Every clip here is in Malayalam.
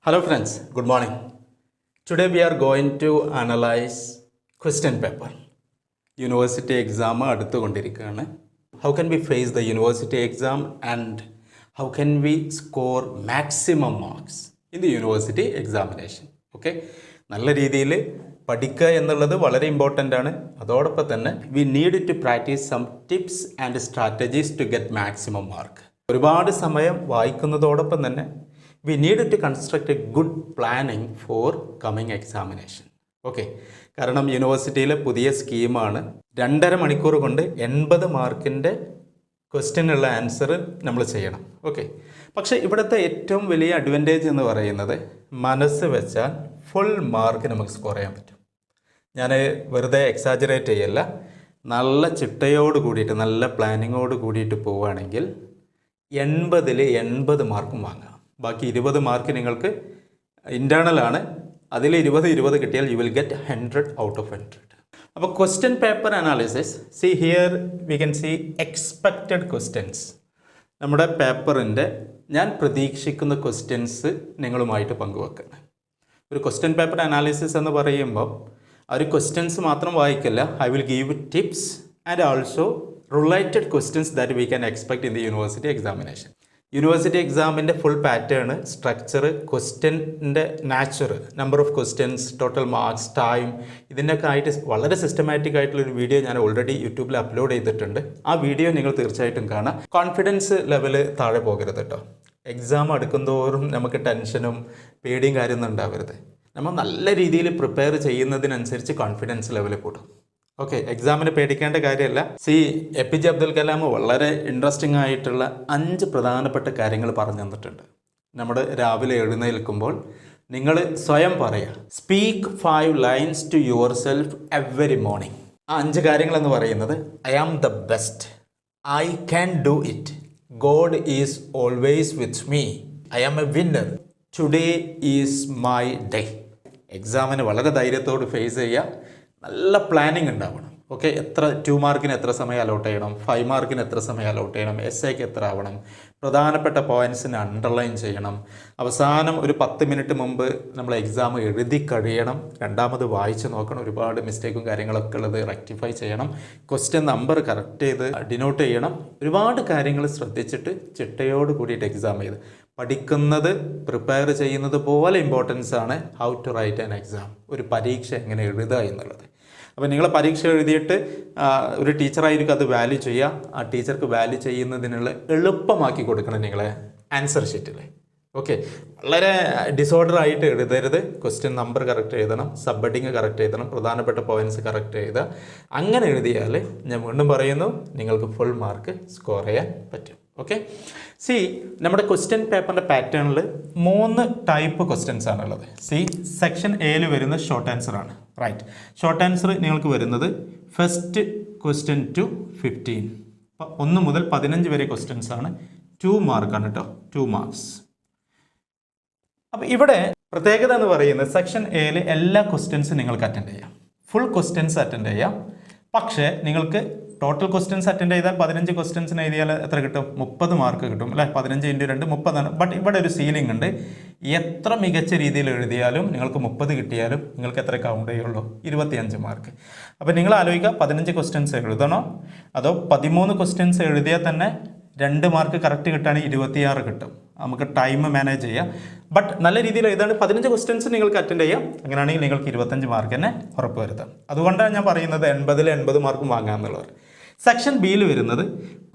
Hello friends, good morning. Today we are going to analyze question paper. University exam അടുത്തുകൊണ്ടിരിക്കുകയാണ്. How can we face the university exam and how can we score maximum marks in the university examination? Okay, നല്ല രീതിയിൽ പഠിക്കുക എന്നുള്ളത് വളരെ ഇമ്പോർട്ടൻ്റ് ആണ്. അതോടൊപ്പം തന്നെ we need to practice some tips and strategies to get maximum mark. ഒരുപാട് സമയം വായിക്കുന്നതോടൊപ്പം തന്നെ we needed to construct a good planning for coming examination. Okay, കാരണം യൂണിവേഴ്സിറ്റിയിലെ പുതിയ സ്കീമാണ് 2.5 മണിക്കൂർ കൊണ്ട് 80 മാർക്കിൻ്റെ ക്വസ്റ്റ്യനുള്ള ആൻസർ നമ്മൾ ചെയ്യണം. ഓക്കെ, പക്ഷേ ഇവിടുത്തെ ഏറ്റവും വലിയ അഡ്വാൻറ്റേജ് എന്ന് പറയുന്നത് മനസ്സ് വെച്ചാൽ ഫുൾ മാർക്ക് നമുക്ക് സ്കോർ ചെയ്യാൻ പറ്റും. ഞാൻ വെറുതെ എക്സാജറേറ്റ് ചെയ്യല്ല, നല്ല ചിട്ടയോട് കൂടിയിട്ട് നല്ല പ്ലാനിങ്ങോട് കൂടിയിട്ട് പോവുകയാണെങ്കിൽ 80-ൽ 80 മാർക്കും വാങ്ങാം. ബാക്കി 20 മാർക്ക് നിങ്ങൾക്ക് ഇൻറ്റേർണലാണ്. അതിൽ 20 കിട്ടിയാൽ U will get 100 out of 100. അപ്പോൾ question paper analysis, C here we can C expected questions. നമ്മുടെ പേപ്പറിൻ്റെ ഞാൻ പ്രതീക്ഷിക്കുന്ന ക്വസ്റ്റ്യൻസ് നിങ്ങളുമായിട്ട് പങ്കുവെക്കണം. ഒരു ക്വസ്റ്റ്യൻ പേപ്പർ അനാലിസിസ് എന്ന് പറയുമ്പോൾ ആ ഒരു ക്വസ്റ്റ്യൻസ് മാത്രം വായിക്കില്ല. I will give tips and also related questions that we can expect in the university examination. University എക്സാമിൻ്റെ ഫുൾ പാറ്റേൺ, സ്ട്രക്ചർ, ക്വസ്റ്റ്യൻ്റെ nature, number of questions, total marks, time, ഇതിൻ്റെയൊക്കെ ആയിട്ട് വളരെ സിസ്റ്റമാറ്റിക് ആയിട്ടുള്ളൊരു വീഡിയോ ഞാൻ ഓൾറെഡി യൂട്യൂബിൽ അപ്ലോഡ് ചെയ്തിട്ടുണ്ട്. ആ വീഡിയോ നിങ്ങൾ തീർച്ചയായിട്ടും കാണാം. കോൺഫിഡൻസ് ലെവൽ താഴെ പോകരുത് കേട്ടോ. എക്സാം അടുക്കുന്തോറും നമുക്ക് ടെൻഷനും പേടിയും കാര്യമൊന്നും ഉണ്ടാവരുത്. നമ്മൾ നല്ല രീതിയിൽ പ്രിപ്പയർ ചെയ്യുന്നതിനനുസരിച്ച് കോൺഫിഡൻസ് ലെവൽ കൂടും. ഓക്കെ, എക്സാമിന് പേടിക്കേണ്ട കാര്യമല്ല. APJ അബ്ദുൽ കലാം വളരെ ഇൻട്രസ്റ്റിംഗ് ആയിട്ടുള്ള 5 പ്രധാനപ്പെട്ട കാര്യങ്ങൾ പറഞ്ഞു തന്നിട്ടുണ്ട്. നമ്മൾ രാവിലെ എഴുന്നേൽക്കുമ്പോൾ നിങ്ങൾ സ്വയം പറയുക, speak 5 lines to yourself every morning. ആ 5 കാര്യങ്ങളെന്ന് പറയുന്നത്: I am the best, I can do it, God is always with me, I am a winner, today is my day. എക്സാമിന് വളരെ ധൈര്യത്തോട് ഫേസ് ചെയ്യുക. നല്ല പ്ലാനിങ് ഉണ്ടാവണം. ഓക്കെ, 2 മാർക്കിന് എത്ര സമയം അലോട്ട് ചെയ്യണം, 5 മാർക്കിന് എത്ര സമയം അലോട്ട് ചെയ്യണം, എസ്സേക്ക് എത്ര ആവണം, പ്രധാനപ്പെട്ട പോയിൻറ്റ്സിന് അണ്ടർലൈൻ ചെയ്യണം. അവസാനം ഒരു 10 മിനിറ്റ് മുമ്പ് നമ്മൾ എക്സാം എഴുതി കഴിയണം. രണ്ടാമത് വായിച്ച് നോക്കണം. ഒരുപാട് മിസ്റ്റേക്കും കാര്യങ്ങളൊക്കെ ഉള്ളത് റെക്ടിഫൈ ചെയ്യണം. ക്വസ്റ്റ്യൻ നമ്പർ കറക്റ്റ് ചെയ്ത് ഡിനോട്ട് ചെയ്യണം. ഒരുപാട് കാര്യങ്ങൾ ശ്രദ്ധിച്ചിട്ട് ചിട്ടയോട് കൂടിയിട്ട് എക്സാം ചെയ്ത് പഠിക്കുന്നത്, പ്രിപ്പയർ ചെയ്യുന്നത് പോലെ ഇമ്പോർട്ടൻസ് ആണ് how to write an exam. ഒരു പരീക്ഷ എങ്ങനെ എഴുതുക എന്നുള്ളത്. അപ്പോൾ നിങ്ങൾ പരീക്ഷ എഴുതിയിട്ട് ഒരു ടീച്ചറായിരിക്കും അത് വാല്യൂ ചെയ്യുക. ആ ടീച്ചർക്ക് വാല്യൂ ചെയ്യുന്നതിനുള്ള എളുപ്പമാക്കി കൊടുക്കണം നിങ്ങളെ ആൻസർ ഷീറ്റിൽ. ഓക്കെ, വളരെ ഡിസോർഡർ ആയിട്ട് എഴുതരുത്. ക്വസ്റ്റ്യൻ നമ്പർ കറക്റ്റ് എഴുതണം, സബ്ഹെഡിങ് കറക്റ്റ് എഴുതണം, പ്രധാനപ്പെട്ട പോയിൻറ്റ്സ് കറക്റ്റ് എഴുതുക. അങ്ങനെ എഴുതിയാൽ ഞാൻ വീണ്ടും പറയുന്നു, നിങ്ങൾക്ക് ഫുൾ മാർക്ക് സ്കോർ ചെയ്യാൻ പറ്റും. ഓക്കെ, നമ്മുടെ ക്വസ്റ്റ്യൻ പേപ്പറിൻ്റെ പാറ്റേണിൽ 3 ടൈപ്പ് ക്വസ്റ്റ്യൻസ് ആണുള്ളത്. സെക്ഷൻ എയിൽ വരുന്ന ഷോർട്ട് ആൻസർ ആണ്. റൈറ്റ്, ഷോർട്ട് ആൻസർ നിങ്ങൾക്ക് വരുന്നത് ഫസ്റ്റ് ക്വസ്റ്റ്യൻ ടു 15, 1 മുതൽ 15 വരെ ക്വസ്റ്റ്യൻസ് ആണ്. 2 മാർക്കാണ് കേട്ടോ, 2 മാർക്സ്. അപ്പോൾ ഇവിടെ പ്രത്യേകത എന്ന് പറയുന്നത് സെക്ഷൻ എയിൽ എല്ലാ ക്വസ്റ്റ്യൻസും നിങ്ങൾക്ക് അറ്റൻഡ് ചെയ്യാം, ഫുൾ ക്വസ്റ്റ്യൻസ് അറ്റൻഡ് ചെയ്യാം. പക്ഷേ നിങ്ങൾക്ക് ടോട്ടൽ ക്വസ്റ്റ്യൻസ് അറ്റൻഡ് ചെയ്താൽ 15 ക്വസ്റ്റ്യൻസിന് എഴുതിയാൽ എത്ര കിട്ടും? 30 മാർക്ക് കിട്ടും അല്ലേ? 15 × 2 30 ആണ്. ബട്ട് ഇവിടെ ഒരു സീലിംഗ് ഉണ്ട്. എത്ര മികച്ച രീതിയിൽ എഴുതിയാലും നിങ്ങൾക്ക് 30 കിട്ടിയാലും നിങ്ങൾക്ക് എത്ര കൗണ്ട് ചെയ്യുള്ളൂ? 25 മാർക്ക്. അപ്പോൾ നിങ്ങൾ ആലോചിക്കുക, 15 ക്വസ്റ്റ്യൻസ് എഴുതണോ അതോ 13 ക്വസ്റ്റ്യൻസ് എഴുതിയാൽ തന്നെ 2 മാർക്ക് കറക്റ്റ് കിട്ടുകയാണെങ്കിൽ 26 കിട്ടും. നമുക്ക് ടൈം മാനേജ് ചെയ്യാം. ബട്ട് നല്ല രീതിയിൽ എഴുതാണ് 15 ക്വസ്റ്റ്യൻസ് നിങ്ങൾക്ക് അറ്റൻഡ് ചെയ്യാം. അങ്ങനെയാണെങ്കിൽ നിങ്ങൾക്ക് 25 മാർക്ക് തന്നെ ഉറപ്പ് വരുത്താം. അതുകൊണ്ടാണ് ഞാൻ പറയുന്നത് 80-ൽ 80 മാർക്കും വാങ്ങാമെന്നുള്ളവർ. സെക്ഷൻ ബിയിൽ വരുന്നത്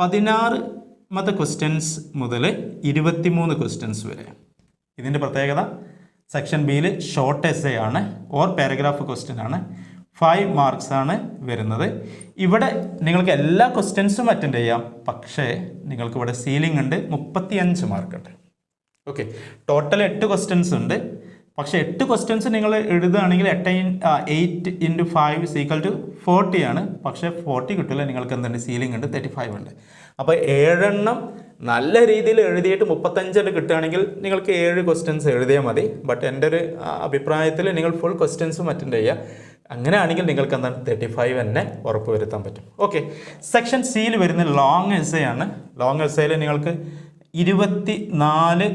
16 ക്വസ്റ്റ്യൻസ് മുതൽ 23 ക്വസ്റ്റ്യൻസ് വരെ. ഇതിൻ്റെ പ്രത്യേകത, സെക്ഷൻ ബിയിൽ ഷോർട്ട് എസ്സേ ആണ് ഓർ പാരഗ്രാഫ് ക്വസ്റ്റ്യൻ ആണ്. 5 മാർക്സ് ആണ് വരുന്നത്. ഇവിടെ നിങ്ങൾക്ക് എല്ലാ ക്വസ്റ്റ്യൻസും അറ്റൻഡ് ചെയ്യാം. പക്ഷേ നിങ്ങൾക്ക് ഇവിടെ സീലിംഗ് ഉണ്ട്, 35 മാർക്ക് ഉണ്ട്. ഓക്കെ, ടോട്ടൽ 8 ക്വസ്റ്റ്യൻസ് ഉണ്ട്. പക്ഷേ 8 ക്വസ്റ്റ്യൻസ് നിങ്ങൾ എഴുതുകയാണെങ്കിൽ 8 × 5 = 40 ആണ്. പക്ഷേ 40 കിട്ടില്ല, നിങ്ങൾക്ക് എന്തുണ്ട്? സീലിംഗ് ഉണ്ട്, 35 ഉണ്ട്. അപ്പോൾ 7 എണ്ണം നല്ല രീതിയിൽ എഴുതിയിട്ട് 35 കിട്ടുകയാണെങ്കിൽ നിങ്ങൾക്ക് 7 ക്വസ്റ്റ്യൻസ് എഴുതിയാൽ മതി. ബട്ട് എൻ്റെ ഒരു അഭിപ്രായത്തിൽ നിങ്ങൾ ഫുൾ ക്വസ്റ്റ്യൻസും അറ്റൻഡ് ചെയ്യുക. അങ്ങനെയാണെങ്കിൽ നിങ്ങൾക്ക് എന്താണ് 35 തന്നെ ഉറപ്പ് വരുത്താൻ പറ്റും. ഓക്കെ, സെക്ഷൻ സിയിൽ വരുന്ന ലോങ് എസ്സേ ആണ്. ലോങ് എസ്സേയിൽ നിങ്ങൾക്ക് 24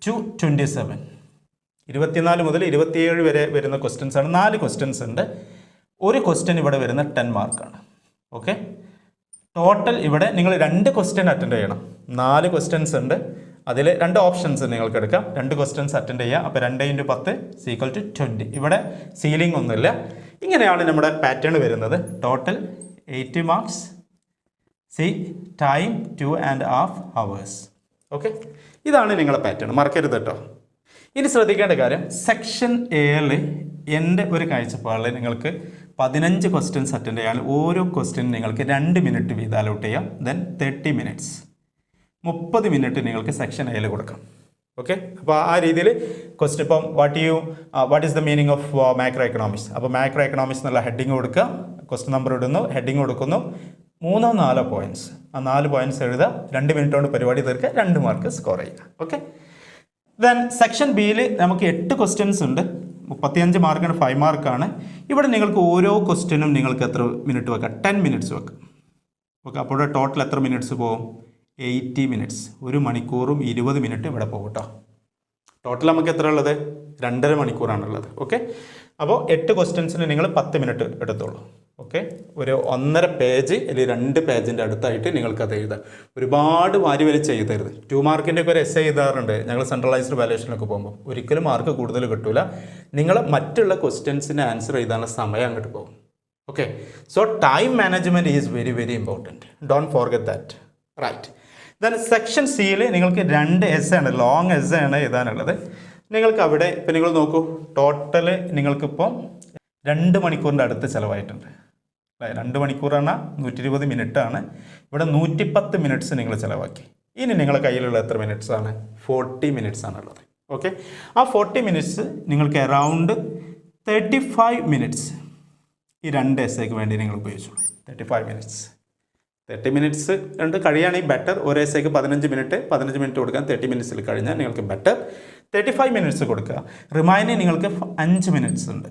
to 27 24 മുതൽ 27 വരെ വരുന്ന ക്വസ്റ്റ്യൻസ് ആണ്. 4 ക്വസ്റ്റ്യൻസ് ഉണ്ട്. ഒരു ക്വസ്റ്റ്യൻ ഇവിടെ വരുന്ന 10 മാർക്കാണ്. ഓക്കെ, ടോട്ടൽ ഇവിടെ നിങ്ങൾ 2 ക്വസ്റ്റ്യൻ അറ്റൻഡ് ചെയ്യണം. 4 ക്വസ്റ്റ്യൻസ് ഉണ്ട്. അതിൽ 2 ഓപ്ഷൻസ് നിങ്ങൾക്ക് എടുക്കാം. 2 ക്വസ്റ്റ്യൻസ് അറ്റൻഡ് ചെയ്യുക. അപ്പോൾ 2 × 10 = 20. ഇവിടെ സീലിംഗ് ഒന്നുമില്ല. ഇങ്ങനെയാണ് നമ്മുടെ പാറ്റേൺ വരുന്നത്. Total 80 marks. Time 2.5 hours. Okay, ഇതാണ് നിങ്ങളുടെ പാറ്റേൺ. മറക്കരുത് കേട്ടോ. ഇനി ശ്രദ്ധിക്കേണ്ട കാര്യം, സെക്ഷൻ എയിൽ എൻ്റെ ഒരു കാഴ്ചപ്പാടിൽ നിങ്ങൾക്ക് 15 ക്വസ്റ്റ്യൻസ് അറ്റൻഡ് ചെയ്യാൻ ഓരോ ക്വസ്റ്റ്യൻ നിങ്ങൾക്ക് 2 മിനിറ്റ് വീതം അലോട്ട് ചെയ്യാം. ദെൻ 30 മിനിറ്റ്സ്, 30 മിനിറ്റ് നിങ്ങൾക്ക് സെക്ഷൻ എയിൽ കൊടുക്കാം. ഓക്കെ, അപ്പോൾ ആ രീതിയിൽ ക്വസ്റ്റ്യൻ ഇപ്പം what is the meaning of macro economics. അപ്പോൾ മാക്രോ എക്കണോമിക്സ് എന്നുള്ള ഹെഡിങ് കൊടുക്കുക, ക്വസ്റ്റ്യൻ നമ്പർ ഇടുന്നു, ഹെഡിങ് കൊടുക്കുന്നു, 3-4 പോയിന്റ്സ്. ആ 4 പോയിന്റ്സ് എഴുതുക, 2 മിനിറ്റ് കൊണ്ട് പരിപാടി തീർക്കുക, 2 മാർക്ക് സ്കോർ ചെയ്യുക. ഓക്കെ, ദെൻ സെക്ഷൻ ബിയിൽ നമുക്ക് 8 ക്വസ്റ്റ്യൻസ് ഉണ്ട്. 35 മാർക്കാണ്, 5 മാർക്കാണ്. ഇവിടെ നിങ്ങൾക്ക് ഓരോ ക്വസ്റ്റ്യനും നിങ്ങൾക്ക് എത്ര മിനിറ്റ് വെക്കാം? 10 മിനിറ്റ്സ് വെക്കാം. ഓക്കെ, അപ്പോൾ ടോട്ടൽ എത്ര മിനിറ്റ്സ് പോകും? 80 മിനിറ്റ്സ്. 1 മണിക്കൂറും 20 മിനിറ്റ് ഇവിടെ പോകും കേട്ടോ. ടോട്ടൽ നമുക്ക് എത്ര ഉള്ളത്? 2.5 മണിക്കൂറാണുള്ളത്. ഓക്കെ, അപ്പോൾ 8 ക്വസ്റ്റ്യൻസിന് നിങ്ങൾ 10 മിനിറ്റ് എടുത്തോളൂ. ഓക്കെ, ഒരു 1.5 പേജ് അല്ലെങ്കിൽ 2 പേജിൻ്റെ അടുത്തായിട്ട് നിങ്ങൾക്കത് എഴുതാം. ഒരുപാട് വാരി വലിച്ച് എഴുതരുത്. 2 മാർക്കിൻ്റെ ഒക്കെ ഒരു എസ്സേ എഴുതാറുണ്ട് ഞങ്ങൾ സെൻട്രലൈസ്ഡ് വാല്യുവേഷനൊക്കെ പോകുമ്പോൾ. ഒരിക്കലും മാർക്ക് കൂടുതൽ കിട്ടില്ല. നിങ്ങൾ മറ്റുള്ള ക്വസ്റ്റ്യൻസിന് ആൻസർ എഴുതാനുള്ള സമയം അങ്ങോട്ട് പോകും. Okay, so time management is very very important. Don't forget that. Right. Then section സിയിൽ നിങ്ങൾക്ക് 2 എസ്സേ ആണ്, ലോങ് എസ്സേ ആണ് എഴുതാനുള്ളത്. നിങ്ങൾക്ക് അവിടെ ഇപ്പം നിങ്ങൾ നോക്കൂ, ടോട്ടൽ നിങ്ങൾക്കിപ്പോൾ 2 മണിക്കൂറിൻ്റെ അടുത്ത് ചിലവായിട്ടുണ്ട്. 2 മണിക്കൂറാണ് 120 മിനിറ്റാണ്. ഇവിടെ 110 മിനിറ്റ്സ് നിങ്ങൾ ചിലവാക്കി. ഇനി നിങ്ങളുടെ കയ്യിലുള്ള എത്ര മിനിറ്റ്സ് ആണ്? 40 മിനിറ്റ്സ് ആണുള്ളത്. ഓക്കെ, ആ 40 മിനിറ്റ്സ് നിങ്ങൾക്ക് അറൗണ്ട് 35 മിനിറ്റ്സ് ഈ 2 എസ്സേക്ക് വേണ്ടി നിങ്ങൾ ഉപയോഗിച്ചോളൂ. 35 മിനിറ്റ്സ്. 30 മിനിറ്റ്സ് ഉണ്ട് കഴിയുകയാണെങ്കിൽ ബെറ്റർ. ഒരു എസ്സേക്ക് 15 മിനിറ്റ് കൊടുക്കാൻ 30 മിനിറ്റ്സിൽ കഴിഞ്ഞാൽ നിങ്ങൾക്ക് ബെറ്റർ. 35 മിനിറ്റ്സ് കൊടുക്കുക. റിമൈനിങ് നിങ്ങൾക്ക് 5 മിനിറ്റ്സ് ഉണ്ട്.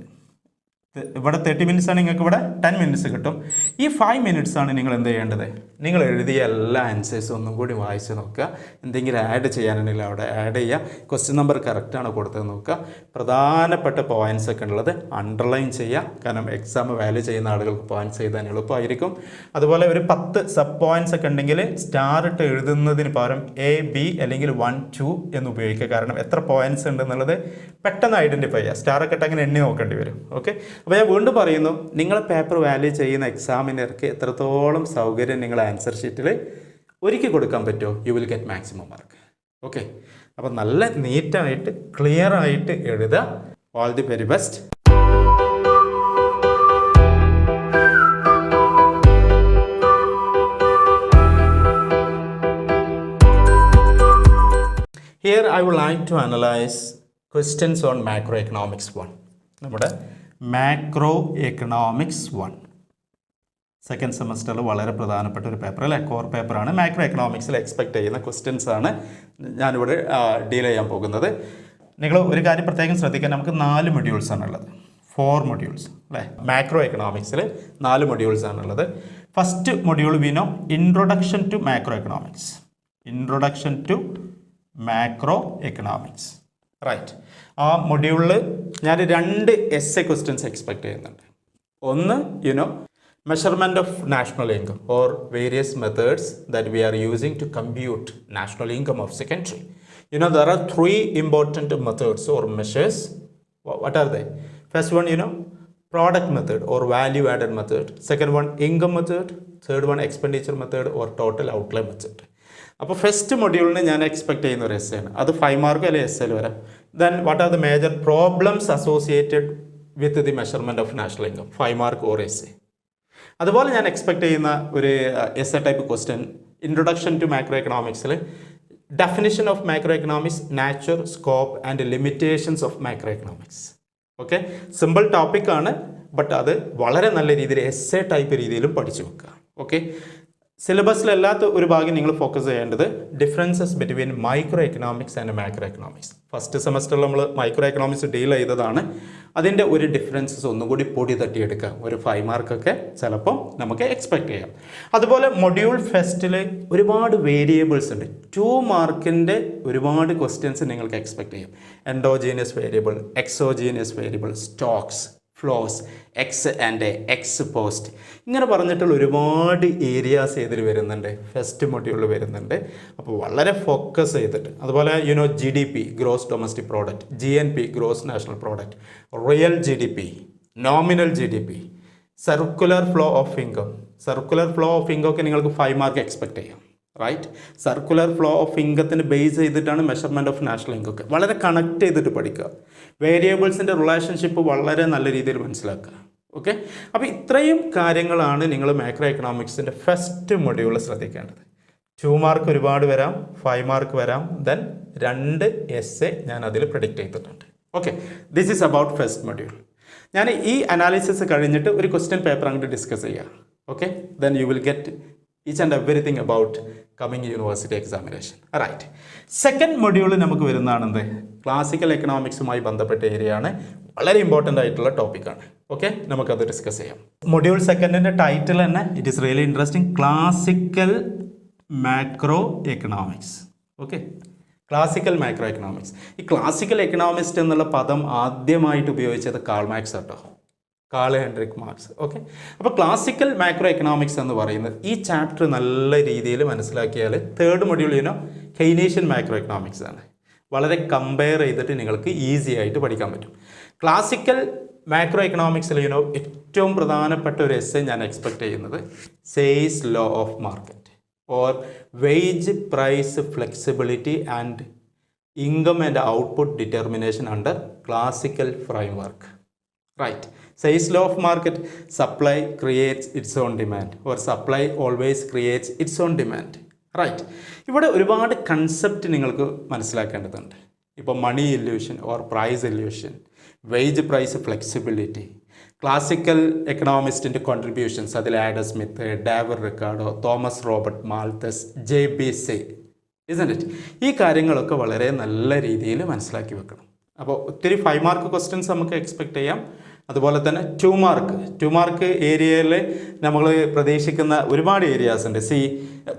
ഇവിടെ 30 മിനിറ്റ്സ് ആണ്, നിങ്ങൾക്ക് ഇവിടെ 10 മിനിറ്റ്സ് കിട്ടും. ഈ 5 മിനിറ്റ്സ് ആണ് നിങ്ങൾ എന്ത് ചെയ്യേണ്ടത്? നിങ്ങൾ എഴുതിയ എല്ലാ ആൻസേഴ്സും ഒന്നും കൂടി വായിച്ച് നോക്കുക. എന്തെങ്കിലും ആഡ് ചെയ്യാനുണ്ടെങ്കിൽ അവിടെ ആഡ് ചെയ്യുക. ക്വസ്റ്റ്യൻ നമ്പർ കറക്റ്റാണ് കൊടുത്തത് നോക്കുക. പ്രധാനപ്പെട്ട പോയിൻറ്റ്സ് ഒക്കെ ഉള്ളത് അണ്ടർലൈൻ ചെയ്യുക. കാരണം എക്സാം വാല്യൂ ചെയ്യുന്ന ആളുകൾക്ക് പോയിൻറ്റ്സ് എഴുതാൻ എളുപ്പമായിരിക്കും. അതുപോലെ ഒരു 10 സബ് പോയിൻറ്റ്സ് ഒക്കെ ഉണ്ടെങ്കിൽ സ്റ്റാർ ഇട്ട് എഴുതുന്നതിന് പകരം A, B അല്ലെങ്കിൽ 1, 2 എന്ന് ഉപയോഗിക്കുക. കാരണം എത്ര പോയിൻറ്റ്സ് ഉണ്ടെന്നുള്ളത് പെട്ടെന്ന് ഐഡൻറ്റിഫൈ ചെയ്യുക. സ്റ്റാറൊക്കെ ഇട്ട് അങ്ങനെ എണ്ണി നോക്കേണ്ടി വരും. ഓക്കെ, അപ്പോൾ ഞാൻ വീണ്ടും പറയുന്നു, നിങ്ങളെ പേപ്പർ വാല്യൂ ചെയ്യുന്ന എക്സാമിനർക്ക് എത്രത്തോളം സൗകര്യം നിങ്ങൾ ആൻസർ ഷീറ്റിൽ ഒരുക്കി കൊടുക്കാൻ പറ്റുമോ, U will get maximum mark. Okay, അപ്പോൾ നല്ല നീറ്റായിട്ട് ക്ലിയർ ആയിട്ട് എഴുതുക. All the very best. Here I would like to analyze questions on Macroeconomics I. നമ്മുടെ Macroeconomics I സെക്കൻഡ് സെമസ്റ്ററിൽ വളരെ പ്രധാനപ്പെട്ട ഒരു പേപ്പർ അല്ലേ, കോർ പേപ്പറാണ്. മാക്രോ എക്കണോമിക്സിൽ എക്സ്പെക്ട് ചെയ്യുന്ന ക്വസ്റ്റ്യൻസ് ആണ് ഞാനിവിടെ ഡീൽ ചെയ്യാൻ പോകുന്നത്. നിങ്ങൾ ഒരു കാര്യം പ്രത്യേകം ശ്രദ്ധിക്കാൻ, നമുക്ക് 4 മൊഡ്യൂൾസ് ആണുള്ളത്. 4 മൊഡ്യൂൾസ് അല്ലേ. മാക്രോ എക്കണോമിക്സിൽ 4 മൊഡ്യൂൾസ് ആണുള്ളത്. ഫസ്റ്റ് മൊഡ്യൂൾ വിനോ introduction to macroeconomics. Introduction to macroeconomics. Right. ആ മൊഡ്യൂളിൽ ഞാൻ 2 എസ്സേ ക്വസ്റ്റ്യൻസ് എക്സ്പെക്ട് ചെയ്യുന്നുണ്ട്. ഒന്ന് measurement of national income or various methods that we are using to compute national income of the country. There are 3 important methods or measures. What are they? First one, product method or value added method. Second one, income method. Third one, expenditure method or total outlay method. അപ്പോൾ ഫസ്റ്റ് മൊഡ്യൂളിന് ഞാൻ എക്സ്പെക്ട് ചെയ്യുന്ന ഒരു എസ്സേ ആണ്. അത് 5 മാർക്ക് അല്ലെങ്കിൽ എസ്സേയിൽ വരാം. Then what are the major problems associated with the measurement of national income, 5 mark or essay. അതുപോലെ ഞാൻ എക്സ്പെക്ട് ചെയ്യുന്ന ഒരു essay type question introduction to macro എക്കണോമിക്സിൽ definition of macroeconomics, nature, scope and limitations of macroeconomics. Okay, simple ടോപ്പിക്കാണ്, ബട്ട് അത് വളരെ നല്ല രീതിയിൽ എസ്സേ ടൈപ്പ് രീതിയിലും പഠിച്ചു വെക്കുക. ഓക്കെ, സിലബസിലല്ലാത്ത ഒരു ഭാഗം നിങ്ങൾ ഫോക്കസ് ചെയ്യേണ്ടത് differences between micro economics and macro economics. First സെമസ്റ്ററിൽ നമ്മൾ മൈക്രോ എക്കണോമിക്സ് ഡീൽ ചെയ്തതാണ്. അതിൻ്റെ ഒരു ഡിഫറൻസസ് ഒന്നുകൂടി പൊടി തട്ടിയെടുക്കുക. ഒരു 5 മാർക്കൊക്കെ ചിലപ്പോൾ നമുക്ക് എക്സ്പെക്റ്റ് ചെയ്യാം. അതുപോലെ മൊഡ്യൂൾ ഫെസ്റ്റിൽ ഒരുപാട് വേരിയബിൾസ് ഉണ്ട്. 2 മാർക്കിൻ്റെ ഒരുപാട് ക്വസ്റ്റ്യൻസ് നിങ്ങൾക്ക് എക്സ്പെക്റ്റ് ചെയ്യാം. Endogenous variable, exogenous variable, stocks, flows, ex and ex post, ഇങ്ങനെ പറഞ്ഞിട്ടുള്ള ഒരുപാട് ഏരിയാസ് ഇതിൽ വരുന്നുണ്ട്, ഫസ്റ്റ് മൊഡ്യൂളിൽ വരുന്നുണ്ട്. അപ്പോൾ വളരെ ഫോക്കസ് ചെയ്തിട്ട്, അതുപോലെ GDP, gross domestic product, GNP, gross national product, real GDP, nominal GDP, circular flow of income. Circular flow of income ഒക്കെ നിങ്ങൾക്ക് 5 മാർക്ക് എക്സ്പെക്റ്റ് ചെയ്യാം. റൈറ്റ്, സർക്കുലർ ഫ്ലോ ഓഫ് ഇൻകത്തിന് ബേസ് ചെയ്തിട്ടാണ് മെഷർമെൻറ്റ് ഓഫ് നാഷണൽ ഇൻകം ഒക്കെ. വളരെ കണക്ട് ചെയ്തിട്ട് പഠിക്കുക. വേരിയബിൾസിൻ്റെ റിലേഷൻഷിപ്പ് വളരെ നല്ല രീതിയിൽ മനസ്സിലാക്കുക. ഓക്കെ, അപ്പോൾ ഇത്രയും കാര്യങ്ങളാണ് നിങ്ങൾ മാക്രോ എക്കണോമിക്സിൻ്റെ ഫസ്റ്റ് മൊഡ്യൂളിൽ ശ്രദ്ധിക്കേണ്ടത്. 2 മാർക്ക് ഒരുപാട് വരാം, 5 മാർക്ക് വരാം, ദെൻ 2 essay ഞാൻ അതിൽ പ്രെഡിക്റ്റ് ചെയ്തിട്ടുണ്ട്. Okay, this is about first module. ഞാൻ ഈ അനാലിസിസ് കഴിഞ്ഞിട്ട് ഒരു ക്വസ്റ്റ്യൻ പേപ്പർ അങ്ങോട്ട് ഡിസ്കസ് ചെയ്യാം. Okay, then you will get each and everything about coming university examination. Alright, second module നമുക്ക് വരുന്നതാണെന്ത്, ക്ലാസിക്കൽ എക്കണോമിക്സുമായി ബന്ധപ്പെട്ട ഏരിയയാണ്. വളരെ ഇമ്പോർട്ടൻ്റ് ആയിട്ടുള്ള ടോപ്പിക്കാണ്. ഓക്കെ, നമുക്കത് ഡിസ്കസ് ചെയ്യാം. മൊഡ്യൂൾ സെക്കൻഡിൻ്റെ ടൈറ്റിൽ തന്നെ it is really interesting, classical macro economics. Okay, classical macro economics. ഈ ക്ലാസിക്കൽ എക്കണോമിസ്റ്റ് എന്നുള്ള പദം ആദ്യമായിട്ട് ഉപയോഗിച്ചത് കാൾ മാർക്സ് ആട്ടോ, കാൾ ഹെൻറിക് മാർക്സ്. ഓക്കെ, അപ്പോൾ ക്ലാസിക്കൽ മാക്രോ എക്കണോമിക്സ് എന്ന് പറയുന്നത് ഈ ചാപ്റ്റർ നല്ല രീതിയിൽ മനസ്സിലാക്കിയാൽ third module Keynesian macro economics ആണ്. വളരെ കമ്പയർ ചെയ്തിട്ട് നിങ്ങൾക്ക് ഈസി ആയിട്ട് പഠിക്കാൻ പറ്റും. ക്ലാസിക്കൽ മാക്രോ എക്കണോമിക്സിൽ ഏറ്റവും പ്രധാനപ്പെട്ട ഒരു എസ്സേ ഞാൻ എക്സ്പെക്റ്റ് ചെയ്യുന്നത് Say's law of market or wage price flexibility and income and output determination under classical framework. Right, Say's law of market, supply creates its own demand or supply always creates its own demand. Right, ഇവിടെ ഒരുപാട് കൺസെപ്റ്റ് നിങ്ങൾക്ക് മനസ്സിലാക്കേണ്ടതുണ്ട്. ഇപ്പോൾ money illusion or price illusion, wage price flexibility, classical എക്കണോമിസ്റ്റിൻ്റെ കോൺട്രിബ്യൂഷൻസ്, അതിൽ Adam Smith, David Ricardo, Thomas Robert Malthus, JB Say, isn't it? ഈ കാര്യങ്ങളൊക്കെ വളരെ നല്ല രീതിയിൽ മനസ്സിലാക്കി വെക്കണം. അപ്പോൾ ഒത്തിരി 5 മാർക്ക് ക്വസ്റ്റ്യൻസ് നമുക്ക് എക്സ്പെക്റ്റ് ചെയ്യാം. അതുപോലെ തന്നെ 2 മാർക്ക് ഏരിയയിൽ നമ്മൾ പ്രതീക്ഷിക്കുന്ന ഒരുപാട് ഏരിയാസ് ഉണ്ട്.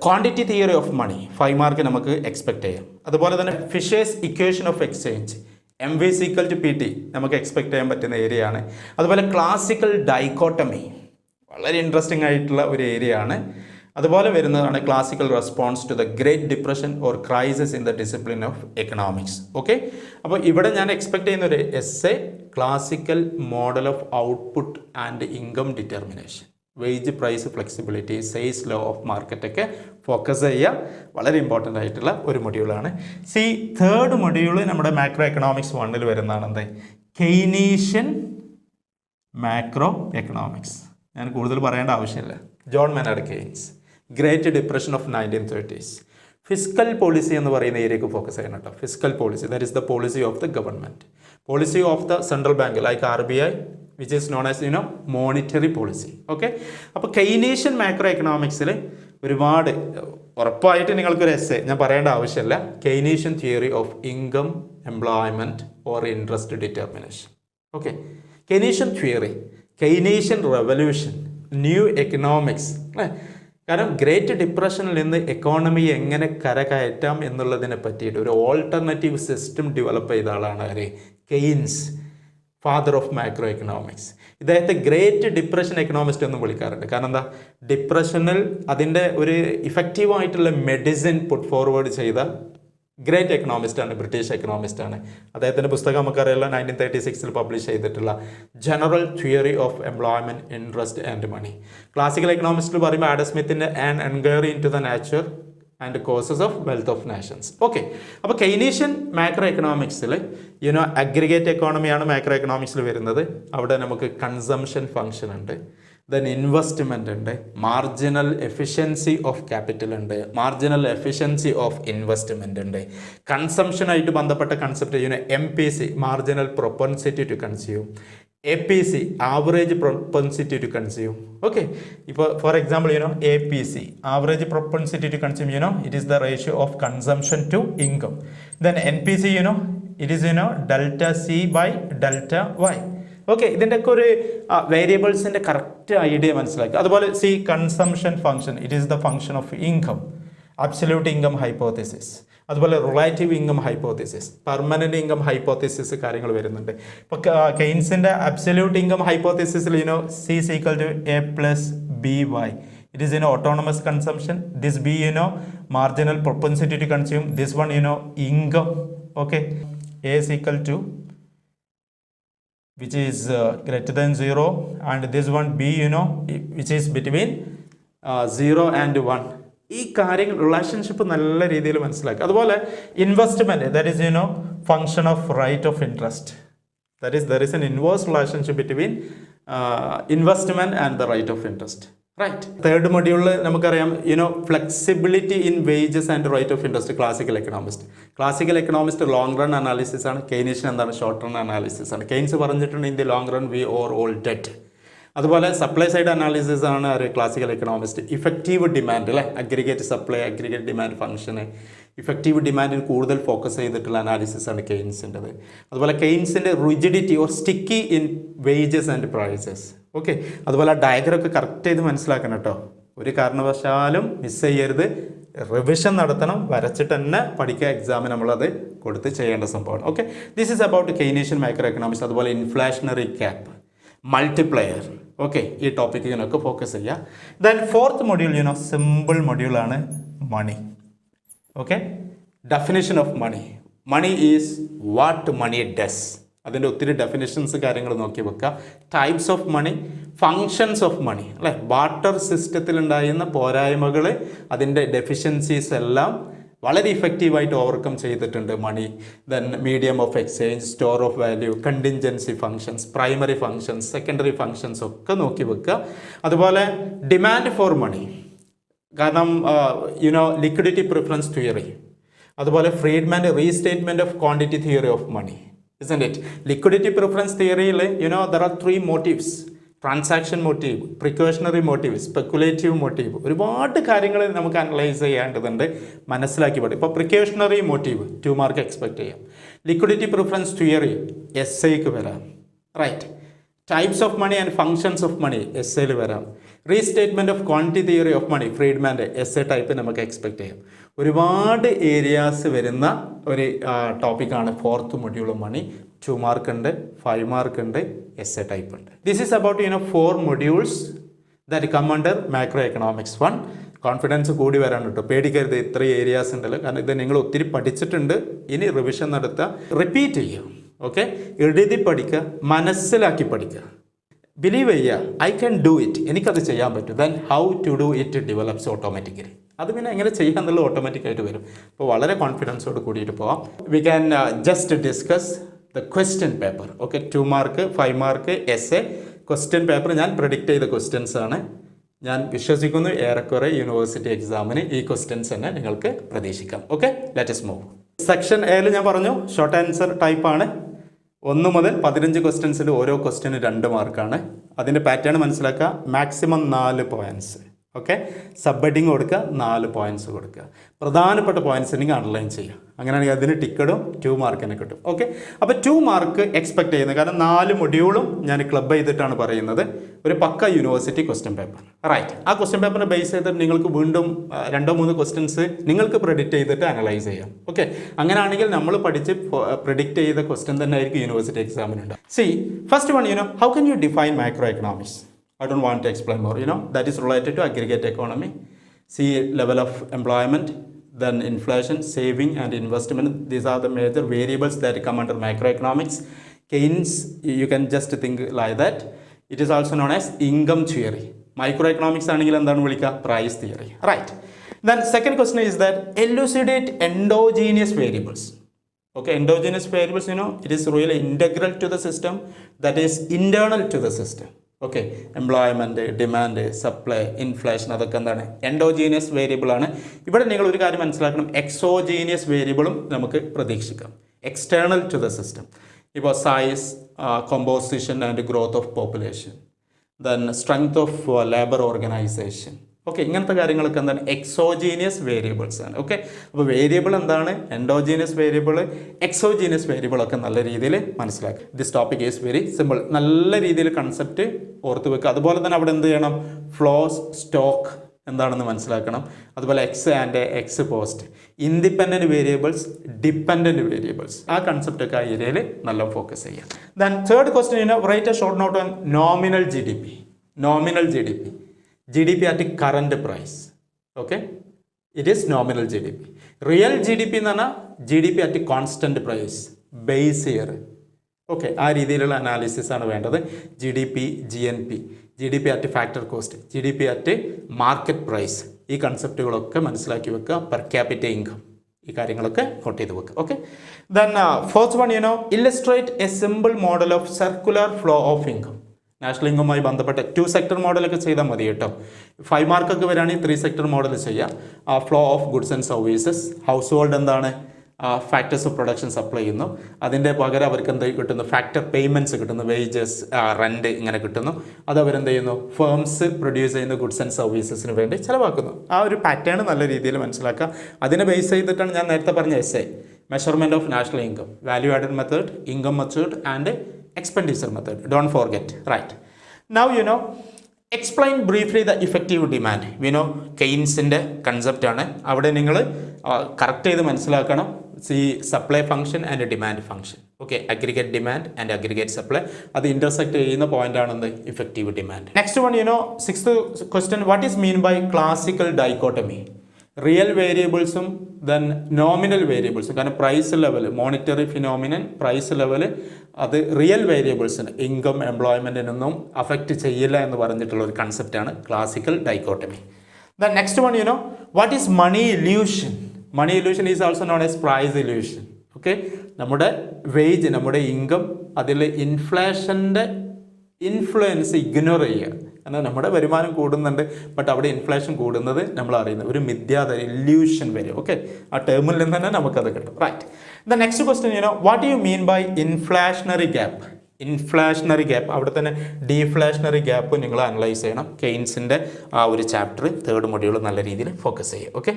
Quantity theory of money 5 mark നമുക്ക് എക്സ്പെക്റ്റ് ചെയ്യാം. അതുപോലെ തന്നെ Fisher's equation of exchange, MVC = PT നമുക്ക് എക്സ്പെക്റ്റ് ചെയ്യാൻ പറ്റുന്ന ഏരിയ ആണ്. അതുപോലെ ക്ലാസിക്കൽ ഡൈക്കോട്ടമി വളരെ ഇൻട്രസ്റ്റിംഗ് ആയിട്ടുള്ള ഒരു ഏരിയ ആണ്. അതുപോലെ വരുന്നതാണ് classical response to the great depression or crisis in the discipline of economics. Okay, അപ്പോൾ ഇവിടെ ഞാൻ എക്സ്പെക്ട് ചെയ്യുന്ന ഒരു essay classical model of output and income determination, wage price flexibility, Say's law of market ഒക്കെ ഫോക്കസ് ചെയ്യുക. വളരെ ഇമ്പോർട്ടൻ്റ് ആയിട്ടുള്ള ഒരു മൊഡ്യൂളാണ്. തേർഡ് മൊഡ്യൂൾ നമ്മുടെ മാക്രോ എക്കണോമിക്സ് 1 വരുന്നതാണ് എന്ത്, കെയ്നീഷ്യൻ മാക്രോ എക്കണോമിക്സ്. ഞാൻ കൂടുതൽ പറയേണ്ട ആവശ്യമില്ല. John Maynard Keynes, great depression of 1930s, fiscal policy എന്ന് പറയുന്ന ഏരിയക്ക് ഫോക്കസ് ചെയ്യണം കേട്ടോ. Fiscal policy, that is the policy of the government, policy of the central bank like RBI, which is known as monetary policy. Okay, അപ്പോൾ കെയ്നീഷ്യൻ മാക്രോ എക്കണോമിക്സിൽ ഒരുപാട് ഉറപ്പായിട്ട് നിങ്ങൾക്കൊരു എസ്സേ ഞാൻ പറയേണ്ട ആവശ്യമില്ല. Keynesian theory of income, employment or interest determination. Okay, Keynesian theory, Keynesian revolution, new economics. കാരണം ഗ്രേറ്റ് ഡിപ്രഷനിൽ നിന്ന് എക്കോണമി എങ്ങനെ കരകയറ്റാം എന്നുള്ളതിനെ പറ്റിയിട്ട് ഒരു ഓൾട്ടർനേറ്റീവ് സിസ്റ്റം ഡെവലപ്പ് ചെയ്ത ആളാണ് ആര്, Keynes, father of macroeconomics. ഇദ്ദേഹത്തെ ഗ്രേറ്റ് ഡിപ്രഷൻ എക്കണോമിസ്റ്റ് എന്ന് വിളിക്കാറുണ്ട്. കാരണം എന്താ, ഡിപ്രഷനിൽ അതിൻ്റെ ഒരു ഇഫക്റ്റീവായിട്ടുള്ള മെഡിസിൻ പുട്ട് ഫോർവേഡ് ചെയ്ത ഗ്രേറ്റ് എക്കണോമിസ്റ്റാണ്, ബ്രിട്ടീഷ് എക്കണോമിസ്റ്റാണ്. അദ്ദേഹത്തിൻ്റെ പുസ്തകം നമുക്കറിയാലോ, 1936 പബ്ലിഷ് ചെയ്തിട്ടുള്ള general theory of employment, interest and money. Classical എക്കണോമിസ്റ്റിൽ പറയുമ്പോൾ ആഡം സ്മിത്തിൻ്റെ an enquiry into the nature and causes of wealth of nations. Okay, അപ്പോൾ കെയ്നീഷ്യൻ മാക്രോ എക്കണോമിക്സിൽ അഗ്രിഗേറ്റ് എക്കോണമിയാണ് മാക്രോ എക്കണോമിക്സിൽ വരുന്നത്. അവിടെ നമുക്ക് കൺസംഷൻ ഫംഗ്ഷൻ ഉണ്ട്, ദെൻ ഇൻവെസ്റ്റ്മെൻ്റ് ഉണ്ട്, മാർജിനൽ എഫിഷ്യൻസി ഓഫ് ക്യാപിറ്റൽ ഉണ്ട്, മാർജിനൽ എഫിഷ്യൻസി ഓഫ് ഇൻവെസ്റ്റ്മെൻ്റ് ഉണ്ട്. കൺസംഷനായിട്ട് ബന്ധപ്പെട്ട concept MPC, marginal propensity to consume, APC, average propensity to consume. Okay, for example, APC, average propensity to consume, it is the ratio of consumption to income. Then NPC, it is, delta C by delta Y. Okay, ഇതിൻ്റെയൊക്കെ ഒരു വേരിയബിൾസിൻ്റെ കറക്റ്റ് ഐഡിയ മനസ്സിലാക്കി. അതുപോലെ C consumption function, it is the function of income, absolute income hypothesis, അതുപോലെ relative income hypothesis, permanent income hypothesis കാര്യങ്ങൾ വരുന്നുണ്ട്. ഇപ്പോൾ കെയ്ൻസിൻ്റെ അബ്സല്യൂട്ട് ഇൻകം ഹൈപ്പോത്തിസിസിൽ C is equal to A plus B Y. It is autonomous consumption. This B, marginal propensity to consume. This one, income. Okay, A is equal to, which is greater than 0, and this one B, which is between 0 and 1. ഈ കാര്യങ്ങൾ റിലേഷൻഷിപ്പ് നല്ല രീതിയിൽ മനസ്സിലാക്കുക. അതുപോലെ investment, that is function of rate of interest. That is there is an inverse relationship between investment and the rate of interest. Right. Third മൊഡ്യൂളിൽ നമുക്കറിയാം flexibility in wages and rate of interest. Classical economist long run analysis ആണ്. കെയ്നീഷ്യൻ എന്താണ്? ഷോർട്ട് റൺ അനാലിസിസ് ആണ്. കെയ്ൻസ് പറഞ്ഞിട്ടുണ്ട് in the long run we are all dead. അതുപോലെ സപ്ലൈ സൈഡ് അനാലിസിസ് ആണ് ഒരു ക്ലാസിക്കൽ എക്കണോമിസ്റ്റ്. ഇഫക്റ്റീവ് ഡിമാൻഡ്, അല്ലേ, അഗ്രിഗേറ്റ് സപ്ലൈ, അഗ്രിഗേറ്റ് ഡിമാൻഡ് ഫംഗ്ഷന്, ഇഫക്റ്റീവ് ഡിമാൻഡിന് കൂടുതൽ ഫോക്കസ് ചെയ്തിട്ടുള്ള അനാലിസിസ് ആണ് കെയ്ൻസിൻ്റെത്. അതുപോലെ കെയ്ൻസിൻ്റെ rigidity or sticky in wages and prices. Okay, അതുപോലെ ആ ഡയഗ്രമൊക്കെ കറക്റ്റ് ചെയ്ത് മനസ്സിലാക്കണം കേട്ടോ. ഒരു കാരണവശാലും മിസ് ചെയ്യരുത്. റിവിഷൻ നടത്തണം, വരച്ചിട്ട് തന്നെ പഠിക്കുക. എക്സാമിന് നമ്മളത് കൊടുത്ത് ചെയ്യേണ്ട സംഭവമാണ്. Okay, this is about Keynesian microeconomics. അതുപോലെ ഇൻഫ്ലേഷണറി ക്യാപ്പ്, മൾട്ടിപ്ലയർ. ഓക്കെ, ഈ ടോപ്പിക്കിനൊക്കെ ഫോക്കസ് ചെയ്യുക. ദെൻ ഫോർത്ത് മൊഡ്യൂൾ സിമ്പിൾ മൊഡ്യൂളാണ് money. Okay, definition of money. Money is what money does. അതിൻ്റെ ഒത്തിരി ഡെഫിനിഷൻസ് കാര്യങ്ങൾ നോക്കി വെക്കുക. Types of money, functions of money, അല്ലേ, ബാർട്ടർ സിസ്റ്റത്തിൽ ഉണ്ടായിരുന്ന പോരായ്മകൾ, അതിൻ്റെ ഡെഫിഷ്യൻസീസ് എല്ലാം വളരെ ഇഫക്റ്റീവായിട്ട് ഓവർകം ചെയ്തിട്ടുണ്ട് money. Then medium of exchange, store of value, contingency functions, primary functions, secondary functions ഒക്കെ നോക്കി വെക്കുക. അതുപോലെ ഡിമാൻഡ് ഫോർ മണി, കാരണം ലിക്വിഡിറ്റി പ്രിഫറൻസ് തിയറി, അതുപോലെ ഫ്രീഡ്മാൻ്റെ restatement of quantity theory of money, isn't it? Liquidity preference theory, there are three motives: transaction motive, precautionary motive, speculative motive. ഒരുപാട് കാര്യങ്ങൾ നമുക്ക് അനലൈസ് ചെയ്യേണ്ടതുണ്ട്, മനസ്സിലാക്കി പഠിക്കും. ഇപ്പോൾ പ്രിക്കോഷണറി മോട്ടീവ് 2 മാർക്ക് എക്സ്പെക്ട് ചെയ്യാം. ലിക്വിഡിറ്റി പ്രിഫറൻസ് തിയറി എസ്ഐക്ക് വരാം. Right. Types of money and functions of money എസ്ഐയിൽ വരാം. Restatement of quantity theory of money ഫ്രീഡ്മാൻ്റെ എസ്ഐ ടൈപ്പ് നമുക്ക് എക്സ്പെക്ട് ചെയ്യാം. ഒരുപാട് ഏരിയാസ് വരുന്ന ഒരു ടോപ്പിക്കാണ് ഫോർത്ത് മൊഡ്യൂൾ മണി. 2 മാർക്ക് ഉണ്ട്, 5 മാർക്ക് ഉണ്ട്, എസ്എ ടൈപ്പ് ഉണ്ട്. This is about 4 modules that come under Macroeconomics I. Confidence കൂടി വരാൻ കേട്ടോ, പേടിക്കരുത്. ഇത്ര ഏരിയാസ് ഉണ്ടല്ലോ, കാരണം ഇത് നിങ്ങൾ ഒത്തിരി പഠിച്ചിട്ടുണ്ട്. ഇനി റിവിഷൻ നടത്തുക, റിപ്പീറ്റ് ചെയ്യുക. ഓക്കെ, എഴുതി പഠിക്കുക, മനസ്സിലാക്കി പഠിക്കുക. ബിലീവ് ചെയ്യുക, ഐ ക്യാൻ ഡു ഇറ്റ്, എനിക്കത് ചെയ്യാൻ പറ്റും. Then how to do it develops automatically. അത് പിന്നെ എങ്ങനെ ചെയ്യാന്നുള്ളത് ഓട്ടോമാറ്റിക്കായിട്ട് വരും. അപ്പോൾ വളരെ കോൺഫിഡൻസോട് കൂടിയിട്ട് പോവാം. We can just discuss the question paper. Okay, 2 mark 5 mark SA question paper. ഞാൻ പ്രെഡിക്റ്റ് ചെയ്ത ക്വസ്റ്റ്യൻസ് ആണ്. ഞാൻ വിശ്വസിക്കുന്നു ഏറെക്കുറെ യൂണിവേഴ്സിറ്റി എക്സാമിന് ഈ ക്വസ്റ്റ്യൻസ് തന്നെ നിങ്ങൾക്ക് പ്രതീക്ഷിക്കാം. Okay, let us move. Section എയിൽ ഞാൻ പറഞ്ഞു ഷോർട്ട് ആൻസർ ടൈപ്പാണ്. 1 മുതൽ 15 ക്വസ്റ്റ്യൻസിൽ ഓരോ ക്വസ്റ്റ്യന് 2 മാർക്കാണ്. അതിൻ്റെ പാറ്റേൺ മനസ്സിലാക്കുക. Maximum 4 points. Okay, sub heading കൊടുക്കുക, 4 പോയിൻറ്റ്സ് കൊടുക്കുക. പ്രധാനപ്പെട്ട പോയിൻറ്റ്സ് ഉണ്ടെങ്കിൽ അണ്ടർലൈൻ ചെയ്യുക. അങ്ങനെയാണെങ്കിൽ അതിന് ടിക്കറ്റും 2 മാർക്കിനെ കിട്ടും. ഓക്കെ, അപ്പോൾ 2 മാർക്ക് എക്സ്പെക്ട് ചെയ്യുന്നത്, കാരണം 4 മൊഡ്യൂളും ഞാൻ ക്ലബ് ചെയ്തിട്ടാണ് പറയുന്നത്. ഒരു പക്ക യൂണിവേഴ്സിറ്റി ക്വസ്റ്റ്യൻ പേപ്പർ. റൈറ്റ്. ആ ക്വസ്റ്റ്യൻ പേപ്പറിനെ ബേസ് ചെയ്തിട്ട് നിങ്ങൾക്ക് വീണ്ടും 2-3 ക്വസ്റ്റ്യൻസ് നിങ്ങൾക്ക് പ്രെഡിക്റ്റ് ചെയ്തിട്ട് അനലൈസ് ചെയ്യാം. ഓക്കെ, അങ്ങനെയാണെങ്കിൽ നമ്മൾ പഠിച്ച് പ്രെഡിക്റ്റ് ചെയ്ത ക്വസ്റ്റ്യൻ തന്നെ ആയിരിക്കും യൂണിവേഴ്സിറ്റി എക്സാമിനുണ്ട്. See first one, how can you define microeconomics? I don't want to explain more. That is related to aggregate economy. See level of employment, then inflation, saving and investment. These are the major variables that come under macroeconomics. Keynes, you can just think like that. It is also known as income theory. Microeconomics ആണെങ്കിൽ എന്താണ് വിളിക്കുക? Price theory. Right. Then second question is that elucidate endogenous variables. Okay, endogenous variables, it is really integral to the system, that is internal to the system. Okay, employment, demand, supply, inflation, അതൊക്കെ എന്താണ്? എൻഡോജീനിയസ് വേരിയബിൾ ആണ്. ഇവിടെ നിങ്ങൾ ഒരു കാര്യം മനസ്സിലാക്കണം, എക്സോജീനിയസ് വേരിയബിളും നമുക്ക് പ്രതീക്ഷിക്കാം, എക്സ്റ്റേണൽ ടു ദ സിസ്റ്റം. ഇപ്പോൾ size, composition and growth of population, then strength of labor organization. Okay, ഇങ്ങനത്തെ കാര്യങ്ങളൊക്കെ എന്താണ് എക്സോജീനിയസ് വേരിയബിൾസ് ആണ്. ഓക്കെ, അപ്പോൾ വേരിയബിൾ എന്താണ്, എൻഡോജീനിയസ് വേരിയബിൾ, എക്സോജീനിയസ് വേരിയബിൾ ഒക്കെ നല്ല രീതിയിൽ മനസ്സിലാക്കുക. This topic is very simple. നല്ല രീതിയിൽ കൺസെപ്റ്റ് ഓർത്ത് വെക്കുക. അതുപോലെ തന്നെ അവിടെ എന്ത് ചെയ്യണം, ഫ്ലോസ്, സ്റ്റോക്ക് എന്താണെന്ന് മനസ്സിലാക്കണം. അതുപോലെ X and ex post, independent variables, dependent variables, ആ കൺസെപ്റ്റ് ഒക്കെ ആ ഏരിയയിൽ നല്ല ഫോക്കസ് ചെയ്യാം. Then third question, write a short note on nominal G D P. Nominal G D P, GDP at current price. Okay, it is nominal GDP. Real GDP എന്ന് പറഞ്ഞാൽ GDP at constant price, base year. Okay, ആ രീതിയിലുള്ള അനാലിസിസ് ആണ് വേണ്ടത്. GDP, GNP, GDP at factor cost, GDP at market price, ഈ കൺസെപ്റ്റുകളൊക്കെ മനസ്സിലാക്കി വെക്കുക. പെർ ക്യാപിറ്റ ഇൻകം, ഈ കാര്യങ്ങളൊക്കെ നോട്ട് ചെയ്ത് വെക്കുക. Okay, then fourth one, illustrate a simple model of circular flow of income. National ഇൻകവുമായി ബന്ധപ്പെട്ട 2 സെക്ടർ മോഡലൊക്കെ ചെയ്താൽ മതി കേട്ടോ. 5 മാർക്കൊക്കെ വരികയാണെങ്കിൽ 3 സെക്ടർ മോഡൽ ചെയ്യാം. Flow of goods and services, house hold എന്താണ് ഫാക്ടേഴ്സ് ഓഫ് പ്രൊഡക്ഷൻ സപ്ലൈ ചെയ്യുന്നു, അതിൻ്റെ പകരം അവർക്ക് എന്ത് കിട്ടുന്നു, ഫാക്ടർ പേയ്മെൻറ്റ്സ് കിട്ടുന്നു, വേജസ്, റെൻറ്റ് ഇങ്ങനെ കിട്ടുന്നു. അത് അവരെന്ത് ചെയ്യുന്നു, ഫേംസ് പ്രൊഡ്യൂസ് ചെയ്യുന്ന ഗുഡ്സ് ആൻഡ് സർവീസസിന് വേണ്ടി ചിലവാക്കുന്നു. ആ ഒരു പാറ്റേൺ നല്ല രീതിയിൽ മനസ്സിലാക്കുക. അതിനെ ബേസ് ചെയ്തിട്ടാണ് ഞാൻ നേരത്തെ പറഞ്ഞ SA, measurement of national income, value added method, income method and expenditure method. Don't forget. Right. Now explain briefly the effective demand. കെയ്ൻസിൻ്റെ കൺസെപ്റ്റ് ആണ്. അവിടെ നിങ്ങൾ കറക്റ്റ് ചെയ്ത് മനസ്സിലാക്കണം. Supply function and demand function. Okay, aggregate demand and aggregate supply, അത് ഇന്റർസെക്ട് ചെയ്യുന്ന പോയിന്റ് ആണ് എന്ത്, effective demand. Next one, sixth question, what is mean by classical dichotomy? Real വേരിയബിൾസും ദെൻ നോമിനൽ വേരിയബിൾസും. കാരണം price level, monetary phenomenon, price level അത് റിയൽ വേരിയബിൾസിന്, ഇൻകം, എംപ്ലോയ്മെൻറ്റിനൊന്നും അഫക്റ്റ് ചെയ്യില്ല എന്ന് പറഞ്ഞിട്ടുള്ള ഒരു കൺസെപ്റ്റാണ് classical dichotomy. Then next one, what is money illusion? Money illusion is also known as price illusion. Okay, നമ്മുടെ വേജ്, നമ്മുടെ ഇൻകം, അതിൽ ഇൻഫ്ലേഷൻ്റെ ഇൻഫ്ലുവൻസ് ഇഗ്നോർ ചെയ്യുക. എന്നാൽ നമ്മുടെ വരുമാനം കൂടുന്നുണ്ട്, ബട്ട് അവിടെ ഇൻഫ്ലേഷൻ കൂടുന്നത് നമ്മൾ അറിയുന്നത് ഒരു മിഥ്യാധാരണ, ഇല്യൂഷൻ വരും. ഓക്കെ, ആ ടേമിൽ നിന്ന് തന്നെ നമുക്കത് കിട്ടും. Right. The next question, what you mean by inflationary gap? Inflationary gap, അവിടെ തന്നെ ഡീഫ്ലേഷണറി ഗ്യാപ്പ് നിങ്ങൾ അനലൈസ് ചെയ്യണം. കെയ്ൻസിൻ്റെ ആ ഒരു ചാപ്റ്റർ 3rd മൊഡ്യൂൾ നല്ല രീതിയിൽ ഫോക്കസ് ചെയ്യുക. Okay,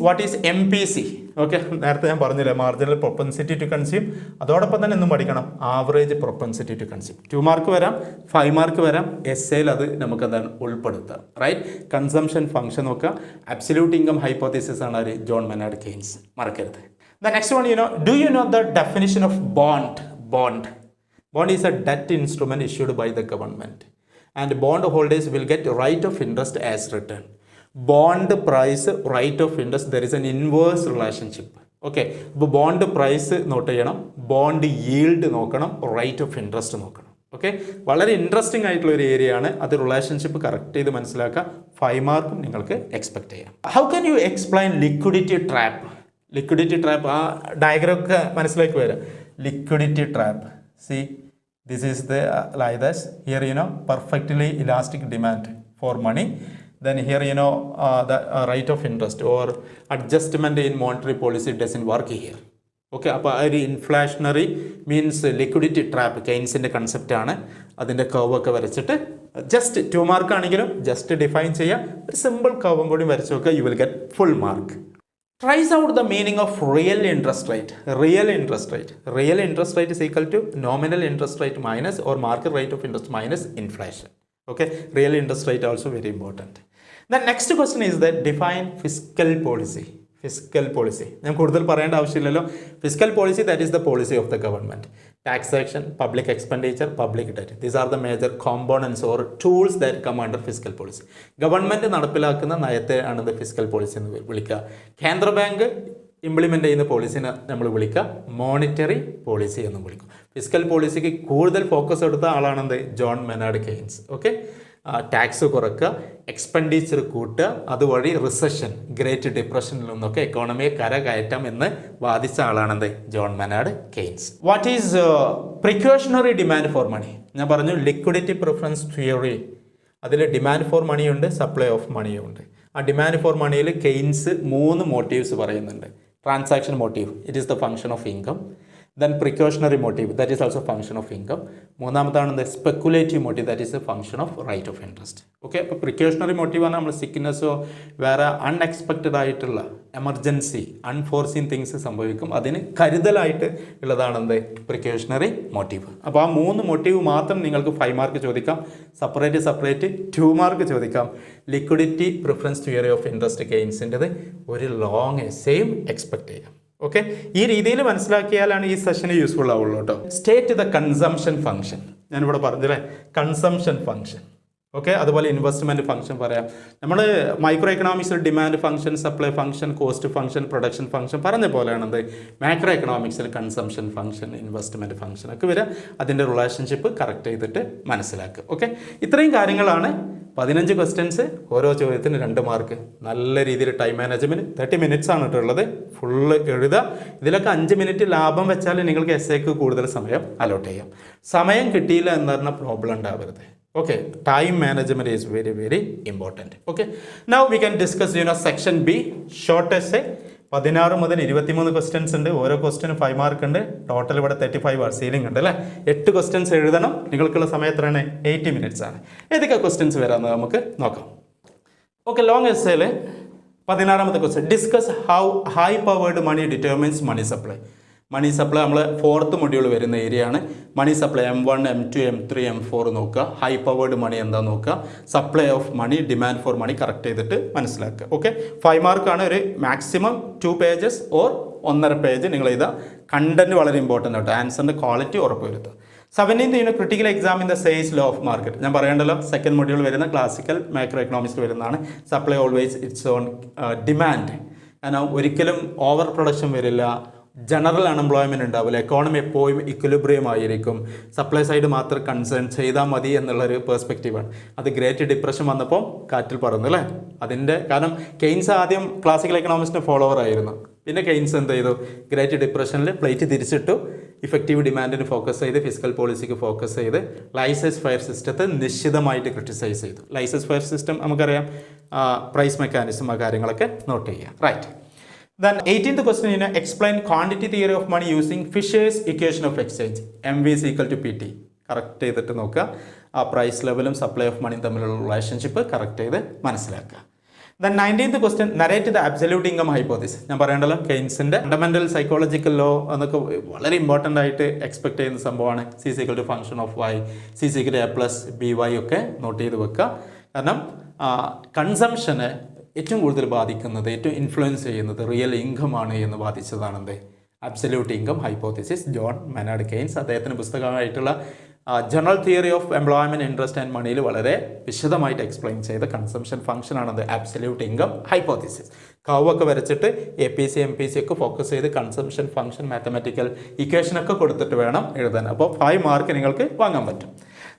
what is MPC? Okay, നേരത്തെ ഞാൻ പറഞ്ഞില്ലേ, മാർജിനൽ പ്രൊപ്പൻസിറ്റി ടു കൺസ്യൂം. അതോടൊപ്പം തന്നെ ഒന്നും പഠിക്കണം, average propensity to consume. 2 mark വരാം, 5 മാർക്ക് വരാം. എസ്സേയിൽ അത് നമുക്ക് എന്താണ് ഉൾപ്പെടുത്താം. റൈറ്റ്. കൺസംഷൻ ഫംഗ്ഷൻ നോക്കുക. അബ്സല്യൂട്ട് ഇൻകം ഹൈപ്പോത്തസിസ് ആണ് ആര്, ജോൺ മെനാർഡ് കെയ്ൻസ്, മറക്കരുത്. The next one, do you know the definition of bond? Bond is a debt instrument issued by the government and bond holders will get right of interest as return. Bond price, rate of interest, there is an inverse relationship. Okay, അപ്പോൾ ബോണ്ട് പ്രൈസ് നോട്ട് ചെയ്യണം, ബോണ്ട് ഈൽഡ് നോക്കണം, റൈറ്റ് ഓഫ് ഇൻട്രസ്റ്റ് നോക്കണം. ഓക്കെ, വളരെ ഇൻട്രസ്റ്റിംഗ് ആയിട്ടുള്ള ഒരു ഏരിയ ആണ്. അത് റിലേഷൻഷിപ്പ് കറക്റ്റ് ചെയ്ത് മനസ്സിലാക്കുക. 5 മാർക്കും നിങ്ങൾക്ക് എക്സ്പെക്ട് ചെയ്യാം. How can you explain liquidity trap? Liquidity trap, ആ ഡയഗ്രാം ഒക്കെ മനസ്സിലാക്കി വരാം. Liquidity trap, see this is the like this. Here perfectly elastic demand for money. Then here the rate of interest or adjustment in monetary policy doesn't work here. Okay, അപ്പോൾ ആ ഒരു ഇൻഫ്ലേഷണറി മീൻസ് ലിക്വിഡിറ്റി ട്രാപ്പ് കെയ്ൻസിൻ്റെ കൺസെപ്റ്റ് ആണ്. അതിൻ്റെ കർവ് ഒക്കെ വരച്ചിട്ട് ജസ്റ്റ് 2 മാർക്ക് ആണെങ്കിലും ജസ്റ്റ് ഡിഫൈൻ ചെയ്യുക. ഒരു സിമ്പിൾ കർവും കൂടി വരച്ച് നോക്കുക, you will get full mark. Trace out the meaning of real interest rate. Real interest rate. Real interest rate is equal to nominal interest rate minus or market rate of interest minus inflation. Okay, real interest rate also very important. The next question is that define fiscal policy. Fiscal policy. ഞാൻ കൂടുതൽ പറയേണ്ട ആവശ്യമില്ലല്ലോ. Fiscal policy, that is the policy of the government. Taxation, public expenditure, public debt. These are the major components or tools that come under fiscal policy. Government നടപ്പിലാക്കുന്ന നയത്തെ ആണ് the fiscal policy എന്ന് വിളിക്കുക. കേന്ദ്ര ബാങ്ക് ഇംപ്ലിമെൻ്റ് ചെയ്യുന്ന പോളിസിനെ നമ്മൾ വിളിക്കുക മോണിറ്ററി പോളിസി എന്ന് വിളിക്കും. ഫിസ്ക്കൽ പോളിസിക്ക് കൂടുതൽ ഫോക്കസ് എടുത്ത ആളാണെന്ത്, John Maynard Keynes. Okay, tax കുറയ്ക്കുക, എക്സ്പെൻഡിച്ചർ കൂട്ടുക, അതുവഴി റിസഷൻ, ഗ്രേറ്റ് ഡിപ്രഷനിൽ നിന്നൊക്കെ എക്കോണമിയെ കരകയറ്റാം എന്ന് വാദിച്ച ആളാണെന്ത്, John Maynard Keynes. What is precautionary demand for money? ഞാൻ പറഞ്ഞു ലിക്വിഡിറ്റി പ്രിഫറൻസ് തിയറി, അതിൽ ഡിമാൻഡ് ഫോർ മണിയുണ്ട്, സപ്ലൈ ഓഫ് മണിയുണ്ട്. ആ ഡിമാൻഡ് ഫോർ മണിയിൽ കെയ്ൻസ് 3 മോട്ടീവ്സ് പറയുന്നുണ്ട്. Transaction motive, it is the function of income. Then precautionary motive, that is also function of income. മൂന്നാമതാണ് the speculative motive, that is a function of rate of interest. Okay, അപ്പോൾ പ്രിക്കോഷണറി മോട്ടീവാണ് നമ്മൾ സിക്നെസ്സോ വേറെ അൺഎക്സ്പെക്റ്റഡ് ആയിട്ടുള്ള എമർജൻസി അൺഫോർസീൻ തിങ്സ് സംഭവിക്കും, അതിന് കരുതലായിട്ട് ഉള്ളതാണ് എന്ത് പ്രിക്കോഷണറി മോട്ടീവ്. അപ്പോൾ ആ 3 മോട്ടീവ് മാത്രം നിങ്ങൾക്ക് 5 മാർക്ക് ചോദിക്കാം, സെപ്പറേറ്റ് 2 മാർക്ക് ചോദിക്കാം. Liquidity preference theory of interest ഗെയിൻസിൻ്റെത് ഒരു ലോങ് എസ്സേയും എക്സ്പെക്ട് ചെയ്യാം. ഓക്കെ, ഈ രീതിയിൽ മനസ്സിലാക്കിയാലാണ് ഈ സെഷന് യൂസ്ഫുൾ ആവുള്ളൂ കേട്ടോ. സ്റ്റേറ്റ് ദ കൺസംഷൻ ഫംഗ്ഷൻ, ഞാനിവിടെ പറഞ്ഞല്ലേ കൺസംഷൻ ഫംഗ്ഷൻ. ഓക്കെ, അതുപോലെ ഇൻവെസ്റ്റ്മെൻറ്റ് ഫംഗ്ഷൻ പറയാം. നമ്മൾ മൈക്രോ എക്കണോമിക്സിൽ demand function, supply function, cost function, production function പറഞ്ഞ പോലെയാണെന്ത് മാക്രോ എക്കണോമിക്സിൽ കൺസംഷൻ ഫംഗ്ഷൻ, ഇൻവെസ്റ്റ്മെൻറ്റ് ഫംഗ്ഷൻ ഒക്കെ വരിക. അതിൻ്റെ റിലേഷൻഷിപ്പ് കറക്റ്റ് ചെയ്തിട്ട് മനസ്സിലാക്കുക. ഓക്കെ, ഇത്രയും കാര്യങ്ങളാണ്. 15 ക്വസ്റ്റ്യൻസ്, ഓരോ ചോദ്യത്തിന് 2 മാർക്ക്. നല്ല രീതിയിൽ ടൈം മാനേജ്മെൻറ്റ് 30 മിനിറ്റ്സ് ആണ് കേട്ടുള്ളത്. ഫുള്ള് എഴുതുക. ഇതിലൊക്കെ 5 മിനിറ്റ് ലാഭം വെച്ചാൽ നിങ്ങൾക്ക് എസ്സേക്ക് കൂടുതൽ സമയം അലോട്ട് ചെയ്യാം. സമയം കിട്ടിയില്ല എന്ന് പറഞ്ഞാൽ പ്രോബ്ലം ഉണ്ടാവരുത്. Okay, time management is very, very important. Okay, now we can discuss, section B, short essay. 16 മുതൽ 23 ക്വസ്റ്റ്യൻസ് ഉണ്ട്. ഓരോ ക്വസ്റ്റ്യനും 5 മാർക്ക് ഉണ്ട്. ടോട്ടൽ ഇവിടെ 35 സീലിംഗ് ഉണ്ട് അല്ലേ. 8 ക്വസ്റ്റ്യൻസ് എഴുതണം. നിങ്ങൾക്കുള്ള സമയം എത്രയാണ്? 80 മിനിറ്റ്സ് ആണ്. ഏതൊക്കെ ക്വസ്റ്റ്യൻസ് വരാമെന്ന് നമുക്ക് നോക്കാം. ഓക്കെ, ലോങ് എസ്സേയിൽ 16ാമത്തെ question, discuss how high powered money determines money supply. Money supply നമ്മൾ 4th മൊഡ്യൂൾ വരുന്ന ഏരിയയാണ്. Money supply M1, M2, M3, M4 നോക്കുക. ഹൈ പവേർഡ് മണി എന്താ നോക്കുക. Supply of money, demand for money correct ചെയ്തിട്ട് മനസ്സിലാക്കുക. ഓക്കെ, 5 മാർക്കാണ്. ഒരു മാക്സിമം 2 pages ഓർ 1.5 പേജ് നിങ്ങൾ എഴുതുക. കണ്ടന്റ് വളരെ ഇമ്പോർട്ടൻ്റ് ആട്ടോ. ആൻസറിൻ്റെ ക്വാളിറ്റി ഉറപ്പുവരുത്തുക. 17th critical exam in the sales law of market. ഞാൻ പറയേണ്ടല്ലോ, 2nd മൊഡ്യൂൾ വരുന്ന ക്ലാസിക്കൽ മാക്രോ എക്കണോമിക്സിൽ വരുന്നതാണ്. Supply always it's on demand. കാരണം ഒരിക്കലും ഓവർ പ്രൊഡക്ഷൻ വരില്ല, ജനറൽ അൺഎംപ്ലോയ്മെൻറ്റ് ഉണ്ടാവില്ല, എക്കോണമി എപ്പോഴും ഇക്വിലിബ്രിയം ആയിരിക്കും, സപ്ലൈ സൈഡ് മാത്രം കൺസേൺ ചെയ്താൽ മതി എന്നുള്ളൊരു പെർസ്പെക്റ്റീവാണ്. അത് ഗ്രേറ്റ് ഡിപ്രഷൻ വന്നപ്പോൾ കാറ്റിൽ പറന്നു അല്ലേ. അതിൻ്റെ കാരണം കെയ്ൻസ് ആദ്യം ക്ലാസിക്കൽ എക്കണോമിക്സിൻ്റെ ഫോളോവർ ആയിരുന്നു. പിന്നെ കെയ്ൻസ് എന്ത് ചെയ്തു? ഗ്രേറ്റ് ഡിപ്രഷനിൽ പ്ലേറ്റ് തിരിച്ചിട്ടു, ഇഫക്റ്റീവ് ഡിമാൻഡിന് ഫോക്കസ് ചെയ്ത്, ഫിസിക്കൽ പോളിസിക്ക് ഫോക്കസ് ചെയ്ത്, ലൈസൻസ് ഫെയർ സിസ്റ്റത്തെ നിശ്ചിതമായിട്ട് ക്രിട്ടിസൈസ് ചെയ്തു. ലൈസൻസ് ഫെയർ സിസ്റ്റം നമുക്കറിയാം, പ്രൈസ് മെക്കാനിസം, ആ കാര്യങ്ങളൊക്കെ നോട്ട് ചെയ്യാം. Right. Then 18th question, explain quantity theory of money using Fisher's equation of exchange. MV is equal to PT. Correct ചെയ്തിട്ട് നോക്കുക. ആ പ്രൈസ് ലെവലും സപ്ലൈ ഓഫ് മണിയും തമ്മിലുള്ള റിലേഷൻഷിപ്പ് കറക്റ്റ് ചെയ്ത് മനസ്സിലാക്കുക. Then 19th question, narrate the absolute income hypothesis. ഞാൻ പറയേണ്ടല്ലോ, കെയ്ൻസിൻ്റെ ഫണ്ടമെൻ്റൽ സൈക്കോളജിക്കൽ ലോ എന്നൊക്കെ വളരെ ഇമ്പോർട്ടൻ്റ് ആയിട്ട് എക്സ്പെക്ട് ചെയ്യുന്ന സംഭവമാണ്. C is equal to function of Y, C is equal to A plus BY ഒക്കെ നോട്ട് ചെയ്ത് വെക്കുക. കാരണം കൺസംഷന് ഏറ്റവും കൂടുതൽ ബാധിക്കുന്നത്, ഏറ്റവും ഇൻഫ്ലുവൻസ് ചെയ്യുന്നത് റിയൽ ഇൻകം ആണ് എന്ന് ബാധിച്ചതാണെന്ത് absolute income hypothesis. John Maynard Keynes അദ്ദേഹത്തിൻ്റെ പുസ്തകമായിട്ടുള്ള general theory of employment, interest and മണിയിൽ വളരെ വിശദമായിട്ട് എക്സ്പ്ലെയിൻ ചെയ്ത കൺസംഷൻ ഫംഗ്ഷൻ ആണത് അബ്സല്യൂട്ട് ഇൻകം ഹൈപ്പോത്തിസിസ്. കർവൊക്കെ വരച്ചിട്ട് APC MPC ഒക്കെ ഫോക്കസ് ചെയ്ത് കൺസംഷൻ ഫംഗ്ഷൻ മാത്തമാറ്റിക്കൽ ഇക്വേഷനൊക്കെ കൊടുത്തിട്ട് വേണം എഴുതാൻ. അപ്പോൾ 5 മാർക്ക് നിങ്ങൾക്ക് വാങ്ങാൻ പറ്റും.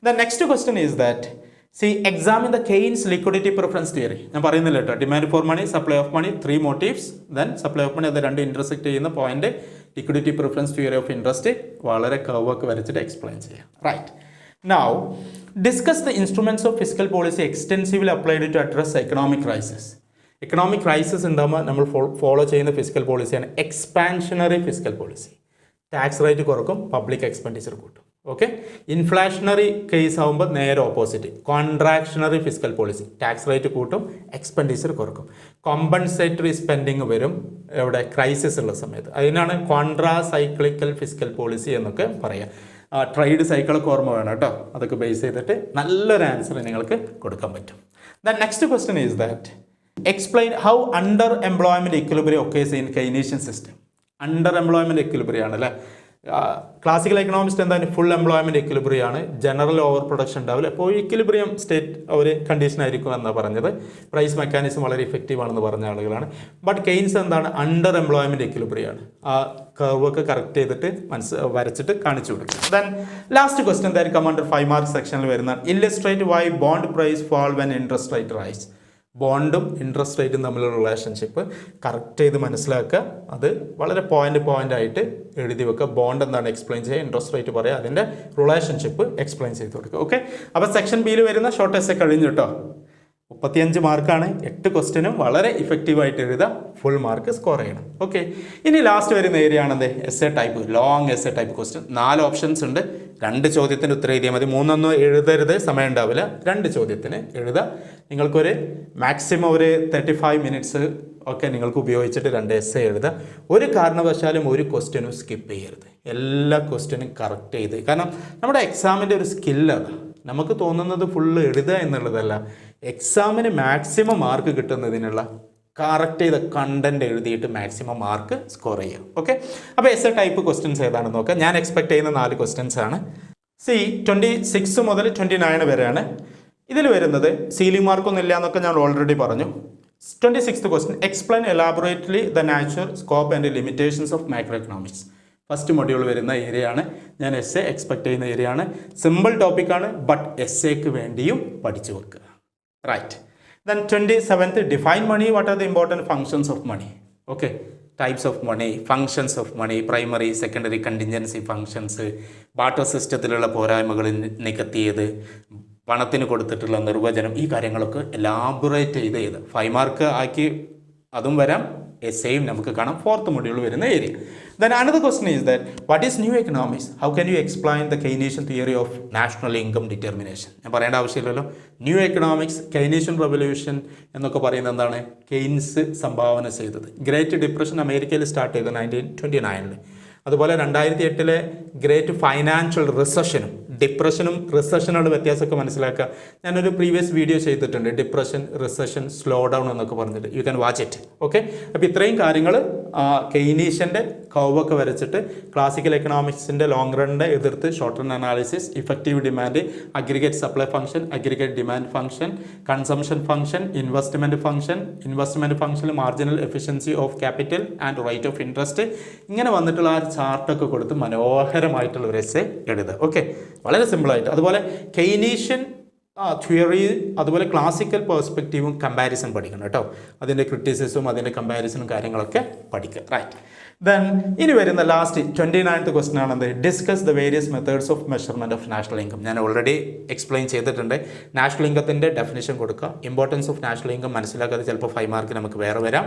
The next question is that examine the Keynes liquidity preference theory. ഞാൻ പറയുന്നില്ല കേട്ടോ. Demand for money, supply of money, 3 motives. Then supply of money, അത് 2 ഇൻ്റർസെക്റ്റ് ചെയ്യുന്ന point. Liquidity preference theory of interest വളരെ കർവൊക്കെ വരച്ചിട്ട് എക്സ്പ്ലെയിൻ ചെയ്യാം. Right. Now discuss the instruments of physical policy extensively applied to address economic crisis. Economic crisis ഉണ്ടാകുമ്പോൾ നമ്മൾ ഫോളോ ചെയ്യുന്ന ഫിസിക്കൽ പോളിസിയാണ് expansionary physical policy. Tax rate കുറക്കും, പബ്ലിക് എക്സ്പെൻഡിച്ചർ കൂട്ടും. ഓക്കെ, ഇൻഫ്ലേഷണറി കേസ് ആകുമ്പോൾ നേരെ opposite, contractionary physical policy. Tax rate കൂട്ടും, എക്സ്പെൻഡിച്ചർ കുറക്കും. കോമ്പൻസേറ്ററി സ്പെൻഡിങ് വരും എവിടെ? ക്രൈസിസ് ഉള്ള സമയത്ത്. അതിനാണ് കോൺട്രാ സൈക്ലിക്കൽ ഫിസിക്കൽ പോളിസി എന്നൊക്കെ പറയാം. ട്രേഡ് സൈക്കിളൊക്കെ ഓർമ്മ വേണം കേട്ടോ. അതൊക്കെ ബേസ് ചെയ്തിട്ട് നല്ലൊരു ആൻസർ നിങ്ങൾക്ക് കൊടുക്കാൻ പറ്റും. The next question is that explain how under employment equilibrium occurs in Keynesian system. Under employment equilibrium ആണ് അല്ലേ. ക്ലാസിക്കൽ എക്കണോമിസ്റ്റ് എന്തായാലും ഫുൾ എംപ്ലോയ്മെൻറ്റ് ഇക്വിലിബ്രിയം ആണ്. ജനറൽ ഓവർ പ്രൊഡക്ഷൻ ഉണ്ടാവില്ല. അപ്പോൾ ഇക്വിലിബ്രിയം സ്റ്റേറ്റ് ഒരു കണ്ടീഷൻ ആയിരിക്കും എന്നാണ് പറഞ്ഞത്. പ്രൈസ് മെക്കാനിസം വളരെ ഇഫക്റ്റീവ് ആണെന്ന് പറഞ്ഞ ആളുകളാണ്. ബട്ട് കെയ്ൻസ് എന്താണ്? അണ്ടർ എംപ്ലോയ്മെൻറ്റ് ഇക്വിലിബ്രിയം ആണ്. ആ കർവൊക്കെ കറക്റ്റ് ചെയ്തിട്ട് വരച്ചിട്ട് കാണിച്ചു കൊടുക്കും. ദെൻ ലാസ്റ്റ് ക്വസ്റ്റ്യൻ എന്തായാലും കമാൻഡർ 5 മാർക്ക് സെക്ഷനിൽ വരുന്നതാണ്. Illustrate why bond price fall when interest rate rise. ബോണ്ടും ഇൻട്രസ്റ്റ് റേറ്റും തമ്മിലുള്ള റിലേഷൻഷിപ്പ് കറക്റ്റ് ചെയ്ത് മനസ്സിലാക്കുക. അത് വളരെ പോയിന്റ് ആയിട്ട് എഴുതി വെക്കുക. ബോണ്ട് എന്താണ് എക്സ്പ്ലെയിൻ ചെയ്യുക, ഇൻട്രസ്റ്റ് റേറ്റ് പറയുക, അതിൻ്റെ റിലേഷൻഷിപ്പ് എക്സ്പ്ലെയിൻ ചെയ്ത് കൊടുക്കുക. ഓക്കെ, അപ്പോൾ സെക്ഷൻ ബിയിൽ വരുന്ന ഷോർട്ട് എസ്സേ കഴിഞ്ഞു കേട്ടോ. 35 മാർക്കാണ്. 8 ക്വസ്റ്റ്യനും വളരെ ഇഫക്റ്റീവായിട്ട് എഴുതുക, ഫുൾ മാർക്ക് സ്കോർ ചെയ്യണം. ഓക്കെ, ഇനി ലാസ്റ്റ് വരുന്ന ഏരിയ ആണെന്ത്, S A type, long S A type question. 4 options ഉണ്ട്. 2 ചോദ്യത്തിന് ഉത്തരം എഴുതിയാൽ മതി. 3 എഴുതരുത്, സമയം ഉണ്ടാവില്ല. 2 ചോദ്യത്തിന് എഴുതുക. നിങ്ങൾക്കൊരു മാക്സിമം ഒരു 35 മിനിറ്റ്സ് ഒക്കെ നിങ്ങൾക്ക് ഉപയോഗിച്ചിട്ട് 2 എസ് എ എഴുതുക. ഒരു കാരണവശാലും ഒരു ക്വസ്റ്റ്യനും സ്കിപ്പ് ചെയ്യരുത്. എല്ലാ ക്വസ്റ്റ്യനും കറക്റ്റ് ചെയ്ത്, കാരണം നമ്മുടെ എക്സാമിൻ്റെ ഒരു സ്കില്ലാണ്. നമുക്ക് തോന്നുന്നത് ഫുള്ള് എഴുതുക എന്നുള്ളതല്ല, എക്സാമിന് മാക്സിമം മാർക്ക് കിട്ടുന്നതിനുള്ള കറക്റ്റ് ചെയ്ത കണ്ടന്റ് എഴുതിയിട്ട് മാക്സിമം മാർക്ക് സ്കോർ ചെയ്യുക. ഓക്കെ, അപ്പോൾ എസ് എ ടൈപ്പ് ക്വസ്റ്റ്യൻസ് ഏതാണെന്ന് നോക്കാം. ഞാൻ എക്സ്പെക്ട് ചെയ്യുന്ന 4 ക്വസ്റ്റ്യൻസ് ആണ്. 26 മുതൽ 29 വരെയാണ് ഇതിൽ വരുന്നത്. സീലിംഗ് മാർക്കൊന്നും ഇല്ല എന്നൊക്കെ ഞാൻ ഓൾറെഡി പറഞ്ഞു. 26th question, explain elaborately the nature, scope and limitations of microeconomics. First module വരുന്ന ഏരിയയാണ്. ഞാൻ എസ് എ എക്സ്പെക്ട് ചെയ്യുന്ന ഏരിയയാണ്. സിമ്പിൾ ടോപ്പിക്കാണ്, ബട്ട് എസ് എക്ക് വേണ്ടിയും പഠിച്ചു വെക്കുക. Right. Then 27th, define money, what are the important functions of money. Okay, types of money, functions of money, primary, secondary, contingency functions, barter സിസ്റ്റത്തിലുള്ള പോരായ്മകൾ നികത്തിയത്, പണത്തിന് കൊടുത്തിട്ടുള്ള നിർവചനം, ഈ കാര്യങ്ങളൊക്കെ എലാബറേറ്റ് ചെയ്ത് 5 മാർക്ക് ആക്കി അതും വരാം. എസ് എയും നമുക്ക് കാണാം. 4th മൊഡ്യൂൾ വരുന്ന area. Then another question is that what is new economics? How can you explain the Keynesian theory of national income determination? ഞാൻ പറയേണ്ട ആവശ്യമില്ലല്ലോ. ന്യൂ എക്കണോമിക്സ്, കെയ്നീഷ്യൻ റെവല്യൂഷൻ എന്നൊക്കെ പറയുന്നത് എന്താണ്? കെയ്ൻസ് സംഭാവന ചെയ്തത്. ഗ്രേറ്റ് ഡിപ്രഷൻ അമേരിക്കയിൽ സ്റ്റാർട്ട് ചെയ്തത് 1929. അതുപോലെ 2008 ഗ്രേറ്റ് ഫൈനാൻഷ്യൽ റിസഷനും, ഡിപ്രഷനും റിസഷനുള്ള വ്യത്യാസമൊക്കെ മനസ്സിലാക്കുക. ഞാനൊരു പ്രീവിയസ് വീഡിയോ ചെയ്തിട്ടുണ്ട്, ഡിപ്രഷൻ, റിസഷൻ, സ്ലോ ഡൗൺ എന്നൊക്കെ പറഞ്ഞിട്ട്. You can watch it. Okay, അപ്പോൾ ഇത്രയും കാര്യങ്ങൾ കെയ്നീഷ്യൻ്റെ കർവൊക്കെ വരച്ചിട്ട് ക്ലാസിക്കൽ എക്കണോമിക്സിൻ്റെ ലോങ് റണ്ണിനെ എതിർത്ത് short run analysis, effective demand, aggregate supply function, aggregate demand function, consumption function, investment function, marginal efficiency of capital and rate of interest, ഇങ്ങനെ വന്നിട്ടുള്ള ആ ചാർട്ടൊക്കെ കൊടുത്ത് മനോഹരമായിട്ടുള്ള ഒരു എസ്സേ എഴുതുക. ഓക്കെ, വളരെ സിമ്പിളായിട്ട്. അതുപോലെ കെയ്നീഷ്യൻ തിയറി, അതുപോലെ ക്ലാസിക്കൽ പെർസ്പെക്റ്റീവും കമ്പാരിസൺ പഠിക്കണം കേട്ടോ. അതിൻ്റെ ക്രിറ്റിസിസും അതിൻ്റെ കമ്പാരിസണും കാര്യങ്ങളൊക്കെ പഠിക്കുക. റൈറ്റ്. ദെൻ ഇനി വരുന്ന ലാസ്റ്റ് 29th ക്വസ്റ്റൻ ആണെന്ത്, discuss the various methods of measurement of national income. ഞാൻ ഓൾറെഡി എക്സ്പ്ലെയിൻ ചെയ്തിട്ടുണ്ട്. നാഷണൽ ഇൻകത്തിൻ്റെ ഡെഫിനിഷൻ കൊടുക്കുക. ഇമ്പോർട്ടൻസ് ഓഫ് നാഷണൽ ഇൻകം മനസ്സിലാക്കാതെ ചിലപ്പോൾ 5 മാർക്കിന് നമുക്ക് വേറെ വരാം.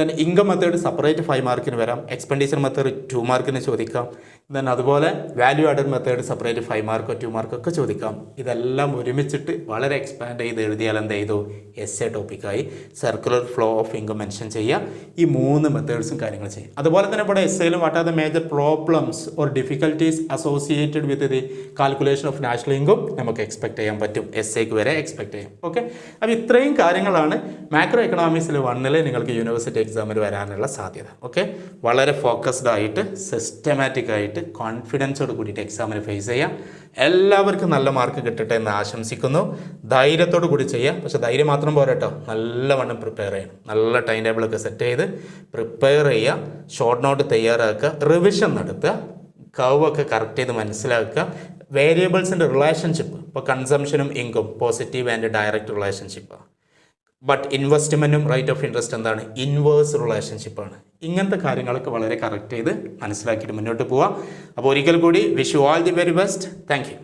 ദെൻ ഇൻകം മെത്തേഡ് സെപ്പറേറ്റ് 5 മാർക്കിന് വരാം. എക്സ്പെൻഡിച്ചർ മെത്തേഡ് 2 മാർക്കിന് ചോദിക്കാം. ദെൻ അതുപോലെ value added method separate 5 Marco 2 Marco ഒക്കെ ചോദിക്കാം. ഇതെല്ലാം ഒരുമിച്ചിട്ട് വളരെ എക്സ്പാൻഡ് ചെയ്ത് എഴുതിയാൽ എന്ത് ചെയ്തു, എസ് എ ടോപ്പിക്കായി. Circular flow of income mention ചെയ്യുക. ഈ 3 മെത്തേഡ്സും കാര്യങ്ങൾ ചെയ്യും. അതുപോലെ തന്നെ ഇവിടെ എസ് എയിലും what are the major problems or difficulties associated with the calculation of national income നമുക്ക് എക്സ്പെക്ട് ചെയ്യാൻ പറ്റും. എസ് എക്ക് വരെ എക്സ്പെക്ട് ചെയ്യാം. ഓക്കെ, അപ്പോൾ ഇത്രയും കാര്യങ്ങളാണ് മാക്രോ എക്കണോമിക്സിൽ 1 നിങ്ങൾക്ക് യൂണിവേഴ്സിറ്റി എക്സാമിൽ വരാനുള്ള സാധ്യത. ഓക്കെ, വളരെ ഫോക്കസ്ഡ് ആയിട്ട്, സിസ്റ്റമാറ്റിക് ആയിട്ട്, കോൺഫിഡൻസോട് കൂടിയിട്ട് എക്സാമിന് ഫേസ് ചെയ്യാം. എല്ലാവർക്കും നല്ല മാർക്ക് കിട്ടട്ടെ എന്ന് ആശംസിക്കുന്നു. ധൈര്യത്തോടു കൂടി ചെയ്യാം. പക്ഷേ ധൈര്യം മാത്രം പോരാട്ടോ, നല്ലവണ്ണം പ്രിപ്പയർ ചെയ്യണം. നല്ല ടൈം ടേബിളൊക്കെ സെറ്റ് ചെയ്ത് പ്രിപ്പയർ ചെയ്യുക. ഷോർട്ട് നോട്ട് തയ്യാറാക്കുക. റിവിഷൻ നടത്തുക. കർവൊക്കെ കറക്റ്റ് ചെയ്ത് മനസ്സിലാക്കുക. വേരിയബിൾസിൻ്റെ റിലേഷൻഷിപ്പ്, ഇപ്പോൾ കൺസംഷനും ഇൻകം പോസിറ്റീവ് ആൻഡ് ഡയറക്റ്റ് റിലേഷൻഷിപ്പാണ്. ബട്ട് ഇൻവെസ്റ്റ്മെൻറ്റും റേറ്റ് ഓഫ് ഇൻട്രസ്റ്റ് എന്താണ്, ഇൻവേഴ്സ് റിലേഷൻഷിപ്പാണ്. ഇങ്ങനത്തെ കാര്യങ്ങളൊക്കെ വളരെ കറക്റ്റ് ചെയ്ത് മനസ്സിലാക്കിയിട്ട് മുന്നോട്ട് പോവാം. അപ്പോൾ ഒരിക്കൽ കൂടി wish you all the very best. Thank you.